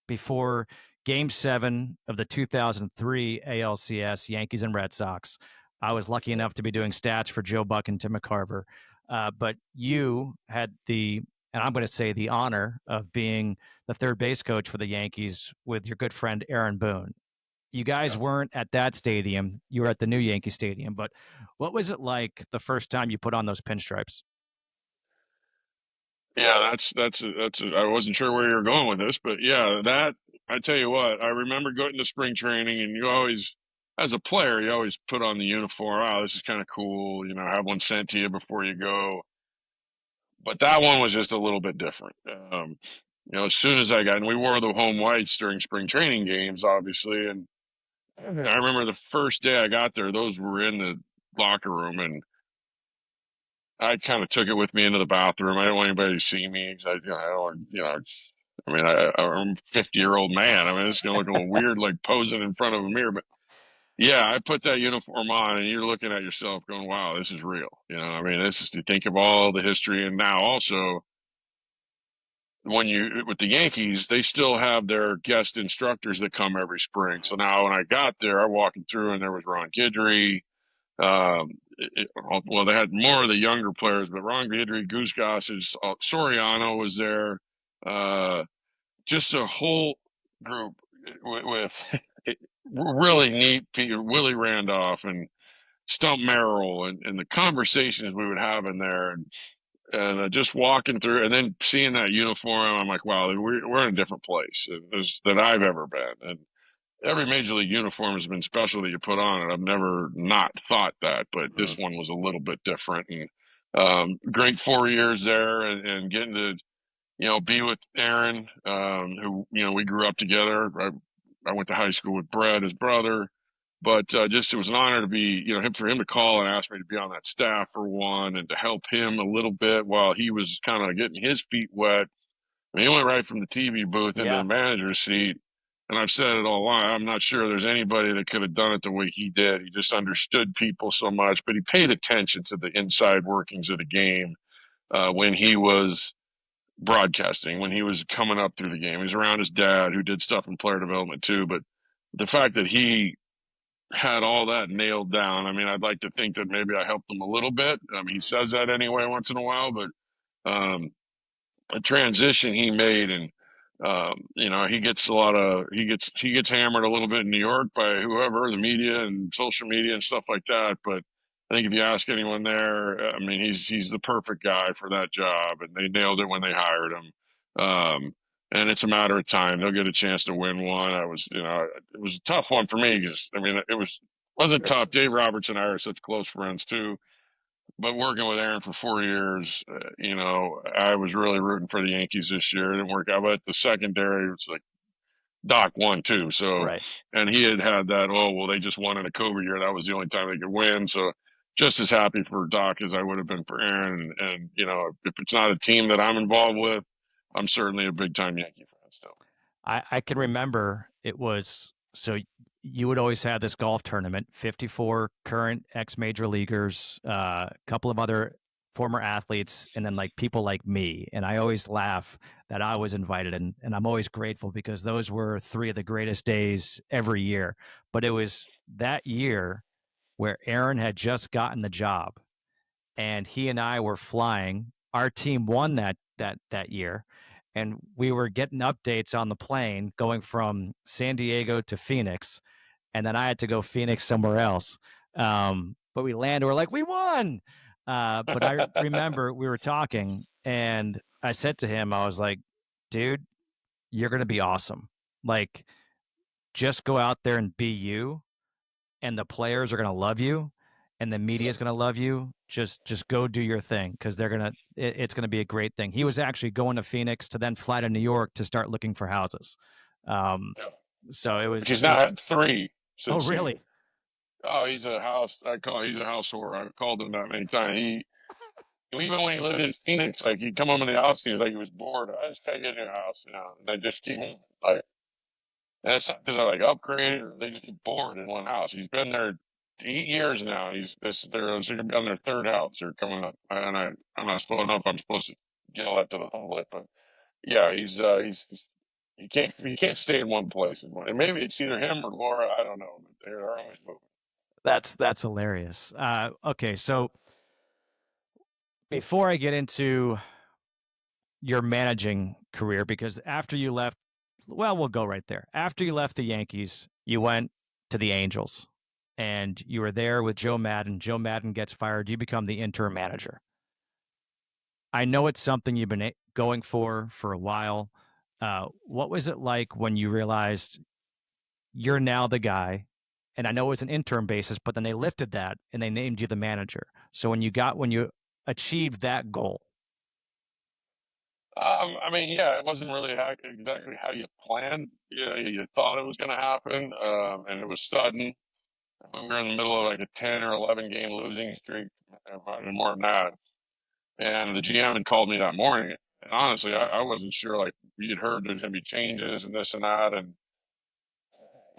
before Game 7 of the 2003 ALCS Yankees and Red Sox. I was lucky enough to be doing stats for Joe Buck and Tim McCarver, but you had and I'm going to say the honor of being the third base coach for the Yankees with your good friend Aaron Boone. You guys Yeah. weren't at that stadium; you were at the new Yankee Stadium. But what was it like the first time you put on those pinstripes? Yeah, I wasn't sure where you were going with this, but yeah, that I tell you what, I remember going to spring training, and you always, as a player, you always put on the uniform. Oh, this is kind of cool, have one sent to you before you go. But that one was just a little bit different. As soon as I got, and we wore the home whites during spring training games, obviously, and I remember the first day I got there, those were in the locker room, and I kind of took it with me into the bathroom. I didn't want anybody to see me because I don't, I mean, I'm a 50-year-old man. I mean, it's going to look a little weird, like posing in front of a mirror. But yeah, I put that uniform on, and you're looking at yourself going, wow, this is real. I mean, this is to think of all the history. And now also, with the Yankees, they still have their guest instructors that come every spring. So now when I got there, I walking through, and there was Ron Guidry. Well, they had more of the younger players, but Ron Guidry, Goose Gossage, Soriano was there. Uh, just a whole group with really neat people, Willie Randolph and Stump Merrill, and the conversations we would have in there, and just walking through, and then seeing that uniform, I'm like, wow, we're in a different place than I've ever been, and every major league uniform has been special that you put on it. I've never not thought that, but this one was a little bit different. And great 4 years there, and getting to be with Aaron, who we grew up together. I went to high school with Brett, his brother, but just it was an honor to be for him to call and ask me to be on that staff for one, and to help him a little bit while he was kind of getting his feet wet. I mean, he went right from the TV booth into the Yeah. manager's seat. And I've said it all along. I'm not sure there's anybody that could have done it the way he did. He just understood people so much, but he paid attention to the inside workings of the game when he was broadcasting, when he was coming up through the game. He was around his dad, who did stuff in player development too. But the fact that he had all that nailed down, I mean, I'd like to think that maybe I helped him a little bit. I mean, he says that anyway once in a while, but um, a transition he made, and he gets he gets hammered a little bit in New York by whoever, the media and social media and stuff like that. But I think if you ask anyone there, I mean, he's the perfect guy for that job, and they nailed it when they hired him. And it's a matter of time; they'll get a chance to win one. It was a tough one for me because I mean, wasn't tough. Dave Roberts and I are such close friends too, but working with Aaron for 4 years, I was really rooting for the Yankees this year. It didn't work out, but the secondary was like Doc won too. So, Right. and he had that. Oh well, they just won in a COVID year. That was the only time they could win. So, just as happy for Doc as I would have been for Aaron. And if it's not a team that I'm involved with, I'm certainly a big time Yankee fan still. I can remember it was so you would always have this golf tournament, 54 current ex major leaguers, a couple of other former athletes, and then like people like me. And I always laugh that I was invited, and I'm always grateful because those were three of the greatest days every year. But it was that year where Aaron had just gotten the job and he and I were flying. Our team won that year, and we were getting updates on the plane going from San Diego to Phoenix, and then I had to go Phoenix somewhere else. But we landed. We're like, we won. But I remember we were talking, and I said to him, I was like, dude, you're gonna be awesome. Like, just go out there and be you, and the players are going to love you and the media is going to love you. Just go do your thing because it's going to be a great thing. He was actually going to Phoenix to then fly to New York to start looking for houses. Um, so it Which was he's it now was had three oh since really? oh, he's a house. He's a house whore. I've called him that many times. Even when he lived in Phoenix, like he'd come home in the house and he was like he was bored. I just can't get in your house, And they just keep like, and it's not because I like upgraded or they just get bored in one house. He's been there 8 years now. They're on their third house. They're coming up, and I'm not supposed to know if I'm supposed to yell that to the public, but Yeah, he can't stay in one place. And maybe it's either him or Laura. I don't know. But they're always moving. That's hilarious. Okay, so before I get into your managing career, because after you left, well, we'll go right there. After you left the Yankees, you went to the Angels, and you were there with Joe Maddon. Joe Maddon gets fired. You become the interim manager. I know it's something you've been going for a while. What was it like when you realized you're now the guy? And I know it was an interim basis, but then they lifted that and they named you the manager. So when you achieved that goal, I mean, yeah, it wasn't really exactly how you planned. You thought it was going to happen, and it was sudden. We were in the middle of like a 10 or 11 game losing streak, probably more than that. And the GM had called me that morning. And honestly, I wasn't sure. Like, we had heard there's going to be changes and this and that. And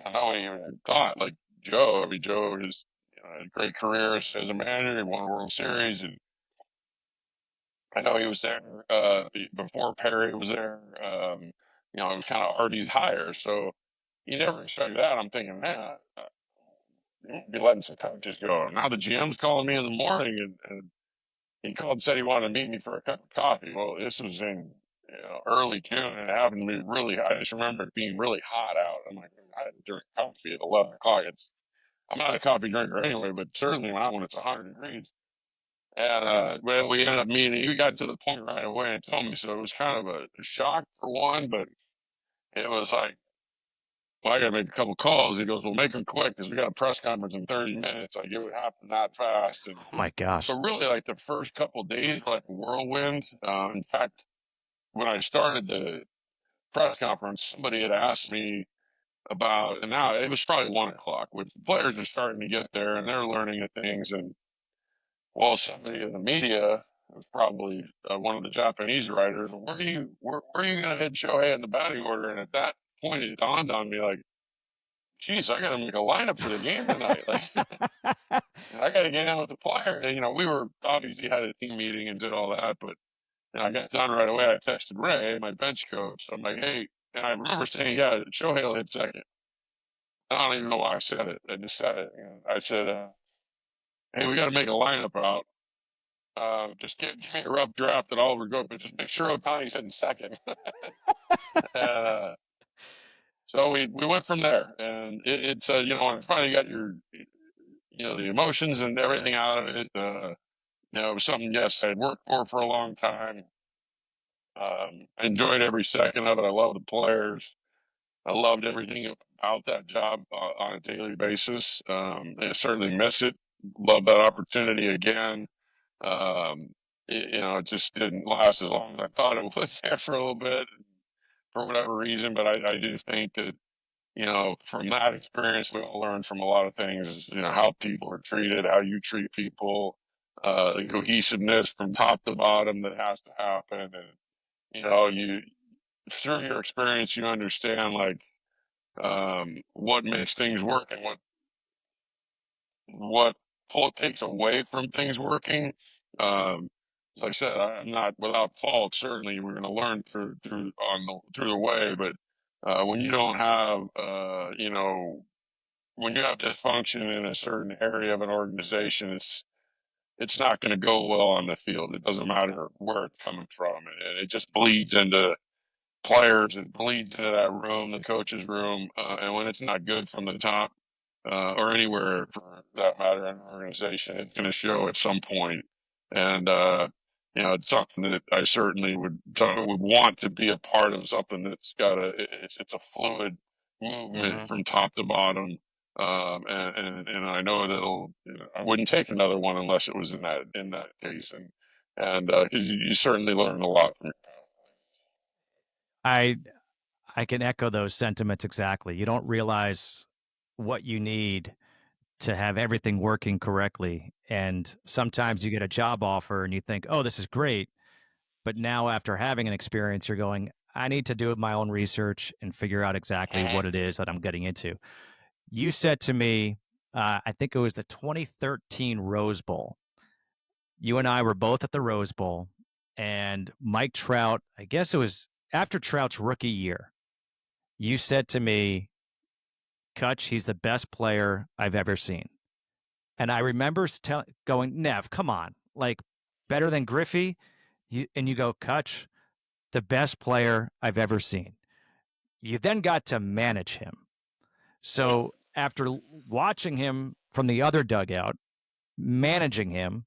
I know he even thought, like, Joe, I mean, Joe has had a great career as a manager. He won a World Series. And I know he was there before Perry was there. It was kind of Artie's hire. So you never expect that. I'm thinking, man, you won't be letting some coaches go. Now the GM's calling me in the morning and he called and said he wanted to meet me for a cup of coffee. Well, this was in early June and it happened to be really hot. I just remember it being really hot out. I'm like, I had to drink coffee at 11 o'clock. I'm not a coffee drinker anyway, but certainly not when it's 100 degrees. And well, we ended up meeting. He got to the point right away and told me. So it was kind of a shock for one, but it was like, well, I got to make a couple calls. He goes, well, make them quick because we got a press conference in 30 minutes. Like, it would happen that fast. And oh my gosh, so really, like, the first couple of days were like a whirlwind. In fact, when I started the press conference, somebody had asked me about, and now it was probably 1 o'clock, which the players are starting to get there and they're learning the things. And well, somebody in the media, it was probably one of the Japanese writers, where are you going to hit Shohei in the batting order? And at that point, it dawned on me, like, geez, I got to make a lineup for the game tonight. Like, I got to get in with the player. And, we were obviously had a team meeting and did all that, but I got done right away. I texted Ray, my bench coach. I'm like, hey, and I remember saying, yeah, Shohei will hit second. I don't even know why I said it. I just said it. I said, hey, we got to make a lineup out. Just give me a rough draft and I'll go, but just make sure Ohtani's hitting second. uh, so we went from there, and it's when I finally got the emotions and everything out of it. It was something, yes, I'd worked for a long time. I enjoyed every second of it. I love the players. I loved everything about that job on a daily basis. I certainly miss it. Love that opportunity again. Um, it just didn't last as long as I thought it would there for a little bit for whatever reason. But I do think that, from that experience, we all learn from a lot of things, how people are treated, how you treat people, the cohesiveness from top to bottom that has to happen. And, you, through your experience, you understand, like, what makes things work and what takes away from things working. As I said, I'm not without fault. Certainly, we're going to learn through the way. But when you don't have, when you have dysfunction in a certain area of an organization, it's not going to go well on the field. It doesn't matter where it's coming from, and it just bleeds into players. It bleeds into that room, the coach's room, and when it's not good from the top, or anywhere for that matter in an organization, it's going to show at some point. And it's something that I certainly would want to be a part of. Something that's got it's a fluid movement from top to bottom. And I know that I wouldn't take another one unless it was in that case. And you certainly learn a lot from. I I can echo those sentiments exactly. You don't realize what you need to have everything working correctly. And sometimes you get a job offer and you think, oh, this is great. But now, after having an experience, you're going, I need to do my own research and figure out exactly what it is that I'm getting into. You said to me, I think it was the 2013 Rose Bowl. You and I were both at the Rose Bowl, and Mike Trout, I guess it was after Trout's rookie year, you said to me, Kutch, he's the best player I've ever seen. And I remember going, Nev, come on, like better than Griffey. And you go, Kutch, the best player I've ever seen. You then got to manage him. So after watching him from the other dugout, managing him,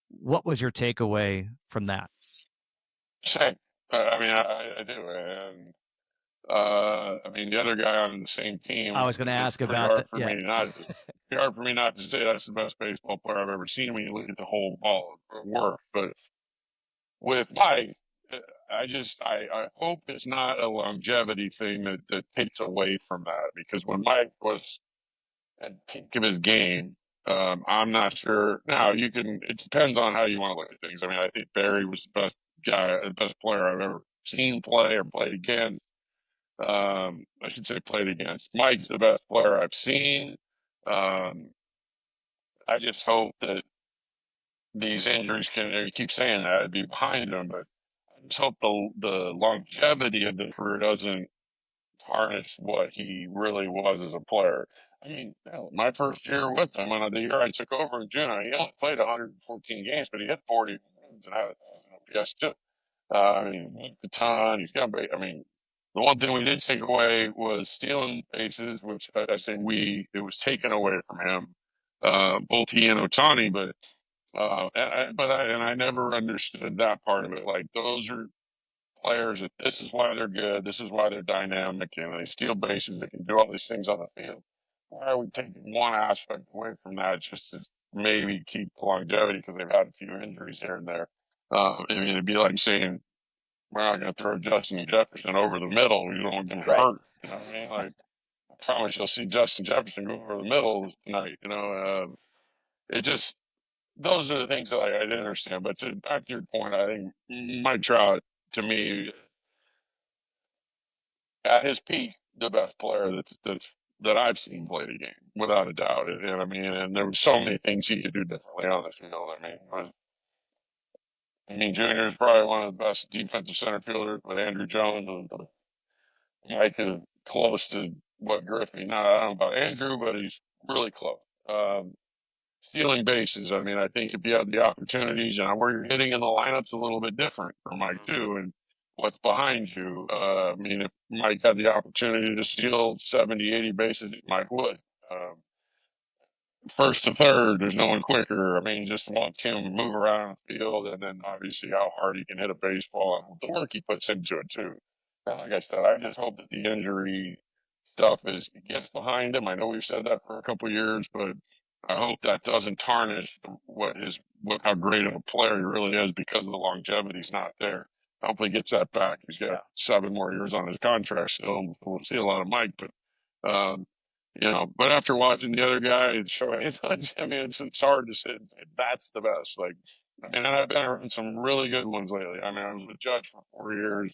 what was your takeaway from that? Same. I mean, I do. And, I mean, the other guy on the same I team, was going to it's ask pretty about hard that. for Yeah. me not to, pretty hard for me not to say that's the best baseball player I've ever seen when you look at the whole ball of work. But with Mike, I hope it's not a longevity thing that takes away from that, because when Mike was at peak of his game, I'm not sure. Now it depends on how you want to look at things. I mean, I think Barry was the best guy, the best player I've ever seen play or played against. I should say played against. Mike's the best player I've seen. Um, I just hope that these injuries you keep saying that, it'd be behind him, but I just hope the longevity of the career doesn't tarnish what he really was as a player. I mean, hell, my first year with him, when the year I took over in June, he only played 114 games, but he hit 40 runs and had 1,000 OPS too. I mean, a ton. He's got. I mean, the one thing we did take away was stealing bases, which I say it was taken away from him, both he and Ohtani. But I never understood that part of it. Like, those are players that this is why they're good. This is why they're dynamic, and they steal bases. They can do all these things on the field. Why are we taking one aspect away from that just to maybe keep longevity, because they've had a few injuries here and there? I mean, it'd be like saying we're not going to throw Justin Jefferson over the middle. We don't want him Right. hurt. You know what I mean? Like, I promise you'll see Justin Jefferson go over the middle tonight. It just, those are the things that I didn't understand. But back to your point, I think Mike Trout, to me, at his peak, the best player that I've seen play the game, without a doubt. And I mean, and there were so many things he could do differently on the field. Junior is probably one of the best defensive center fielders, but Andrew Jones was Mike is close to what Griffey. Not, I don't know about Andrew, but he's really close. Um, Stealing bases. I mean, I think if you have the opportunities and where you're hitting in the lineup's a little bit different for Mike too, and what's behind you. I mean, if Mike had the opportunity to steal 70, 80 bases, Mike would. Um, First to third, there's no one quicker. I mean, just watch him move around the field, and then obviously how hard he can hit a baseball and the work he puts into it too. And like I said, I just hope that the injury stuff gets behind him. I know we've said that for a couple of years, but I hope that doesn't tarnish how great of a player he really is, because of the longevity's not there. I hope he gets that back. He's got 7 more years on his contract still. We'll see a lot of Mike, but um, but after watching the other guy, I mean, it's hard to say that's the best. Like, I mean, and I've been around some really good ones lately. I mean, I was a Judge for 4 years,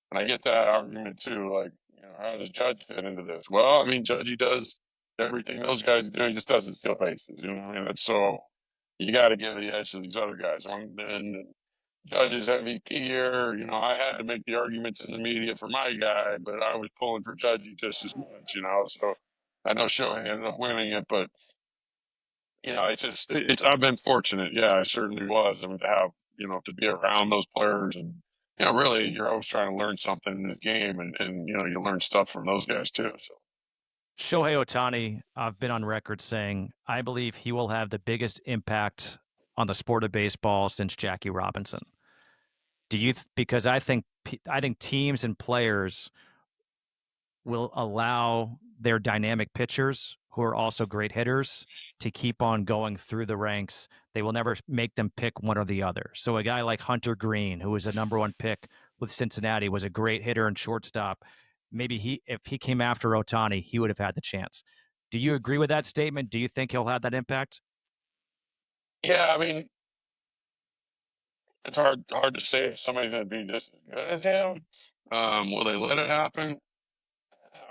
and I get that argument too. Like, how does Judge fit into this? Well, I mean, Judge, he does everything those guys do. He just doesn't steal bases. You know what I mean? That's so you got to give the edge to these other guys. And Judge's MVP year, I had to make the arguments in the media for my guy, but I was pulling for Judge just as much. So I know Shohei ended up winning it, but I've been fortunate. Yeah, I certainly was. I mean, to have, to be around those players, and really, you're always trying to learn something in the game, and you learn stuff from those guys too. So Shohei Ohtani, I've been on record saying I believe he will have the biggest impact on the sport of baseball since Jackie Robinson. Because I think teams and players will allow their dynamic pitchers, who are also great hitters, to keep on going through the ranks. They will never make them pick one or the other. So a guy like Hunter Green, who was a number 1 pick with Cincinnati, was a great hitter and shortstop. Maybe if he came after Ohtani, he would have had the chance. Do you agree with that statement? Do you think he'll have that impact? yeah, I mean, it's hard to say if somebody's going to be just as good as him. Will they let it happen?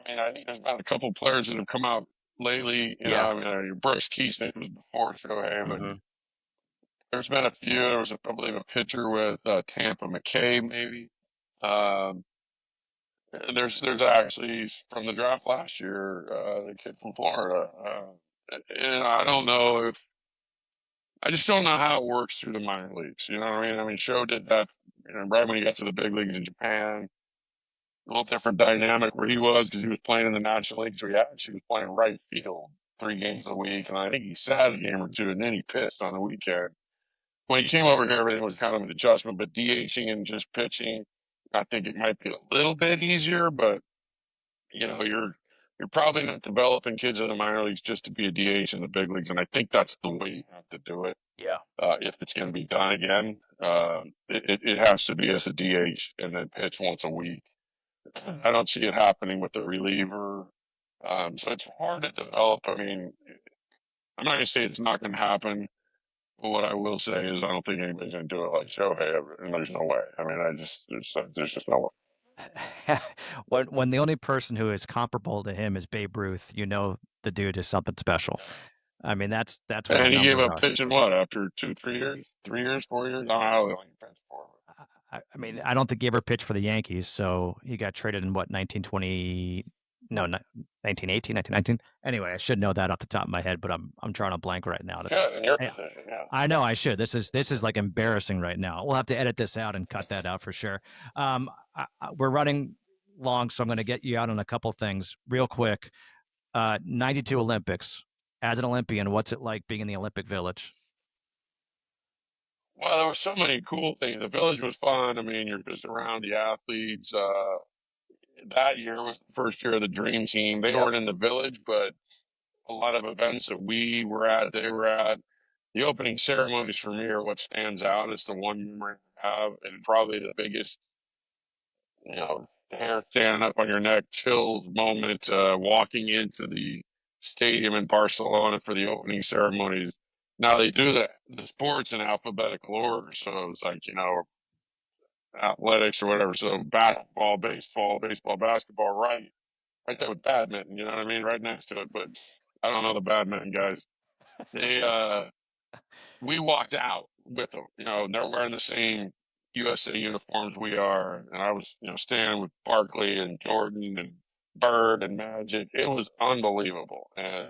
I mean, I think there's been a couple players that have come out lately. Yeah. I mean, Brooks Keesnick was before Shohei, but Mm-hmm. there's been a few. There was, I believe, a pitcher with Tampa, McKay, maybe. Um, there's actually from the draft last year, the kid from Florida, and I don't know if I just don't know how it works through the minor leagues. You know what I mean? I mean, Show did that, right when he got to the big leagues in Japan. A little different dynamic where he was because he was playing in the National League, so he actually was playing right field 3 games a week, and I think he sat a game or two, and then he pitched on the weekend. When he came over here, everything was kind of an adjustment, but DHing and just pitching, I think it might be a little bit easier, but you're probably not developing kids in the minor leagues just to be a DH in the big leagues, and I think that's the way you have to do it. Yeah. If it's going to be done again, it has to be as a DH and then pitch once a week. I don't see it happening with the reliever. So it's hard to develop. I mean, I'm not going to say it's not going to happen, but what I will say is I don't think anybody's going to do it like Shohei, and there's no way. I mean, there's just no way. When the only person who is comparable to him is Babe Ruth, you know the dude is something special. I mean, that's what his And he gave numbers up are. pitching what after 2, 3 years, 3 years, 4 years. I don't know how long he pitched for. I mean, I don't think he ever pitched for the Yankees, so he got traded in what 1920, no, 1918, 1919. Anyway, I should know that off the top of my head, but I'm drawing a blank right now. That's Yeah, in your yeah, position, yeah. I know I should. This is like embarrassing right now. We'll have to edit this out and cut that out for sure. We're running long, so I'm going to get you out on a couple things real quick. 92 Olympics. As an Olympian, what's it like being in the Olympic Village? Well, there were so many cool things. The village was fun. I mean, you're just around the athletes. That year was the first year of the Dream Team. They Yep. weren't in the village, but a lot of events that we were at, they were at. The opening ceremonies for me are what stands out. It's the one memory I have, and probably the biggest, hair standing up on your neck, chills moment, walking into the stadium in Barcelona for the opening ceremonies. Now they do the sports in alphabetical order, so it's like athletics or whatever. So basketball, baseball, basketball, right there with badminton. You know what I mean? Right next to it. But I don't know the badminton guys. They we walked out with them. They're wearing the same USA uniforms we are, and I was standing with Barkley and Jordan and Bird and Magic. It was unbelievable. And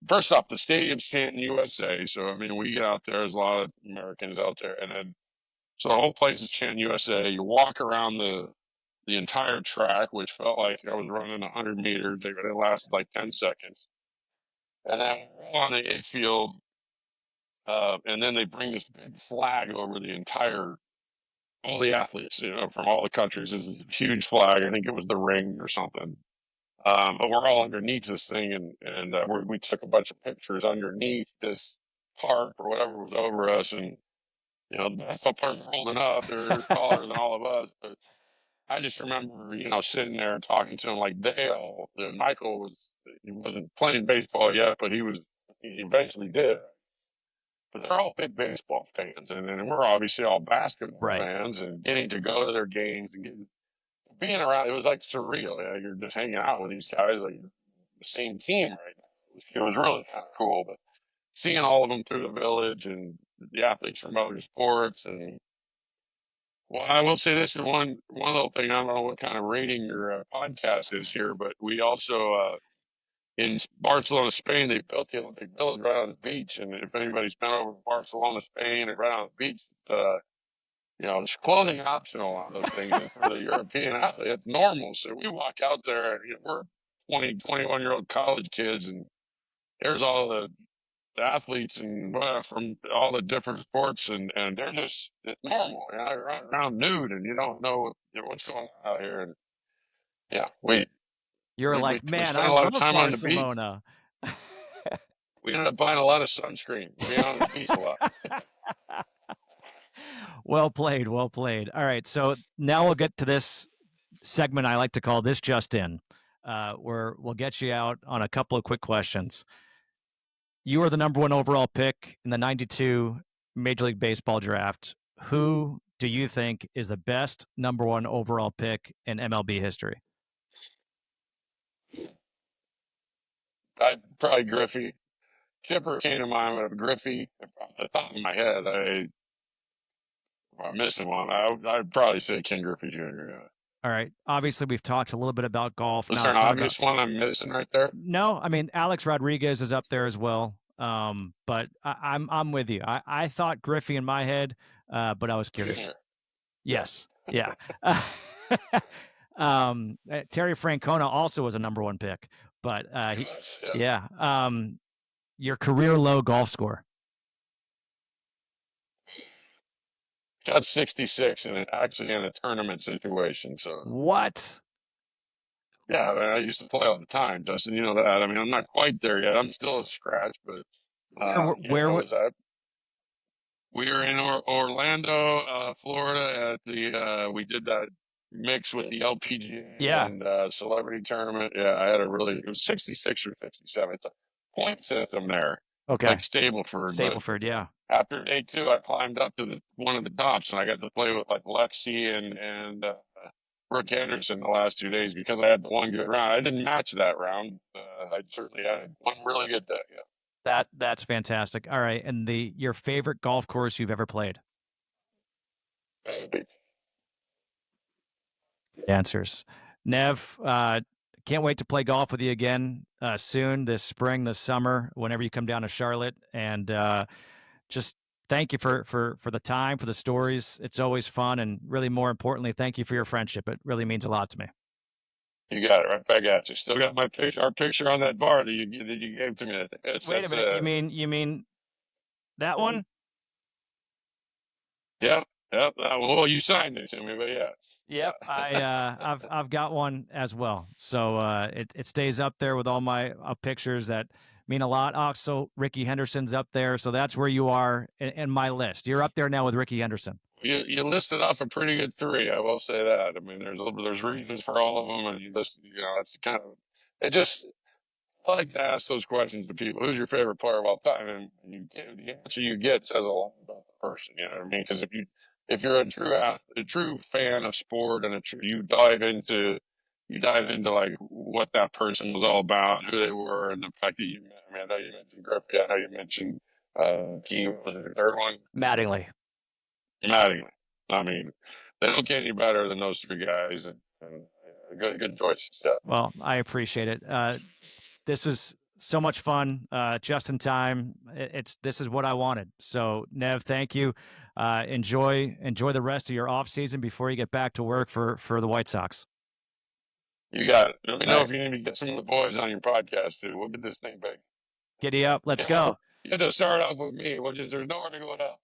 first off, the stadium's chanting USA, so I mean we get out there. There's a lot of Americans out there, and then so the whole place is chanting USA. You walk around the entire track, which felt like I was running 100 meters. It lasted like 10 seconds. And then we're on the infield, and then they bring this big flag over all the athletes, from all the countries. This is a huge flag. I think it was the ring or something. But we're all underneath this thing, and we took a bunch of pictures underneath this tarp or whatever was over us. And, the basketball players were holding up. They're taller than all of us. But I just remember, sitting there and talking to him like Dale. Michael he wasn't playing baseball yet, but he eventually did. But they're all big baseball fans, and we're obviously all basketball Right. fans, and getting to go to their games and being around, it was like surreal. You're just hanging out with these guys, like the same team right now. It was really kind of cool, but seeing all of them through the village and the athletes from other sports, and well, I will say this is one little thing. I don't know what kind of rating your podcast is here, but we also in Barcelona, Spain, they built the Olympic Village right on the beach. And if anybody's been over to Barcelona, Spain, and right on the beach, there's clothing optional on those things. And for the European athlete, it's normal. So we walk out there, and we're 20, 21-year-old college kids, and there's all the athletes and from all the different sports, and they're just it's normal. They're running around nude, and you don't know what's going on out here. And yeah, You're we like, we man, spent I a lot of love time on the beach. Barcelona. We ended up buying a lot of sunscreen, being on the beach a lot. Well played, well played. All right, so now we'll get to this segment I like to call this just in, where we'll get you out on a couple of quick questions. You are the number one overall pick in the 92 Major League Baseball draft. Who do you think is the best number one overall pick in MLB history? I probably Griffey. Chipper came to mind with Griffey off the top of my head. If I'm missing one, I'd probably say Ken Griffey Jr. Yeah. All right. Obviously, we've talked a little bit about golf, Was not there a an ton about. obvious one I'm missing right there? No, I mean Alex Rodriguez is up there as well. But I'm with you. I thought Griffey in my head, but I was curious. Junior. Yes. Yeah. Terry Francona also was a number one pick, but yeah. Your career low golf score. Got 66 and actually in a tournament situation. So What? yeah, I used to play all the time, Justin. You know that. I mean, I'm not quite there yet. I'm still a scratch, but Where was that? We were in Orlando, Florida at the, we did that mix with the LPGA and celebrity tournament. Yeah, I had it was 66 or 57. It's a point system there. Okay. Like Stableford. Yeah. After day 2, I climbed up to one of the tops and I got to play with like Lexi and Rickey Henderson the last 2 days because I had the one good round. I didn't match that round. I certainly had one really good day. Yeah. That's fantastic. All right, and your favorite golf course you've ever played? Answers. Nev, can't wait to play golf with you again soon, this spring, this summer, whenever you come down to Charlotte. And just thank you for the time, for the stories. It's always fun, and really, more importantly, thank you for your friendship. It really means a lot to me. You got it right back at you. Still got our picture on that bar that you gave to me. Wait a minute. You mean that one? Yeah. Well, you signed it to me, but yeah. Yep, I've got one as well. So it stays up there with all my pictures that mean a lot. Also, Rickey Henderson's up there, so that's where you are in my list. You're up there now with Rickey Henderson. You listed off a pretty good 3. I will say that. I mean, there's reasons for all of them, and you list. It's kind of it just. I like to ask those questions to people. Who's your favorite player of all time? And the answer you get says a lot about the person. You know what I mean? Because if you're a true fan of sport, and you dive into like what that person was all about, who they were, and the fact that I know you mentioned Griffey. I know you mentioned was it the third one? Mattingly. I mean, they don't get any better than those 3 guys, and good choices. Yeah. Well, I appreciate it. This is so much fun, just in time. This is what I wanted. So, Nev, thank you. Enjoy the rest of your off season before you get back to work for the White Sox. You got it. Let me know if you need to get some of the boys on your podcast too. We'll get this thing big. Giddy up. Let's go. You had to start off with me. There's nowhere to go now.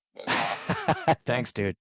Thanks, dude.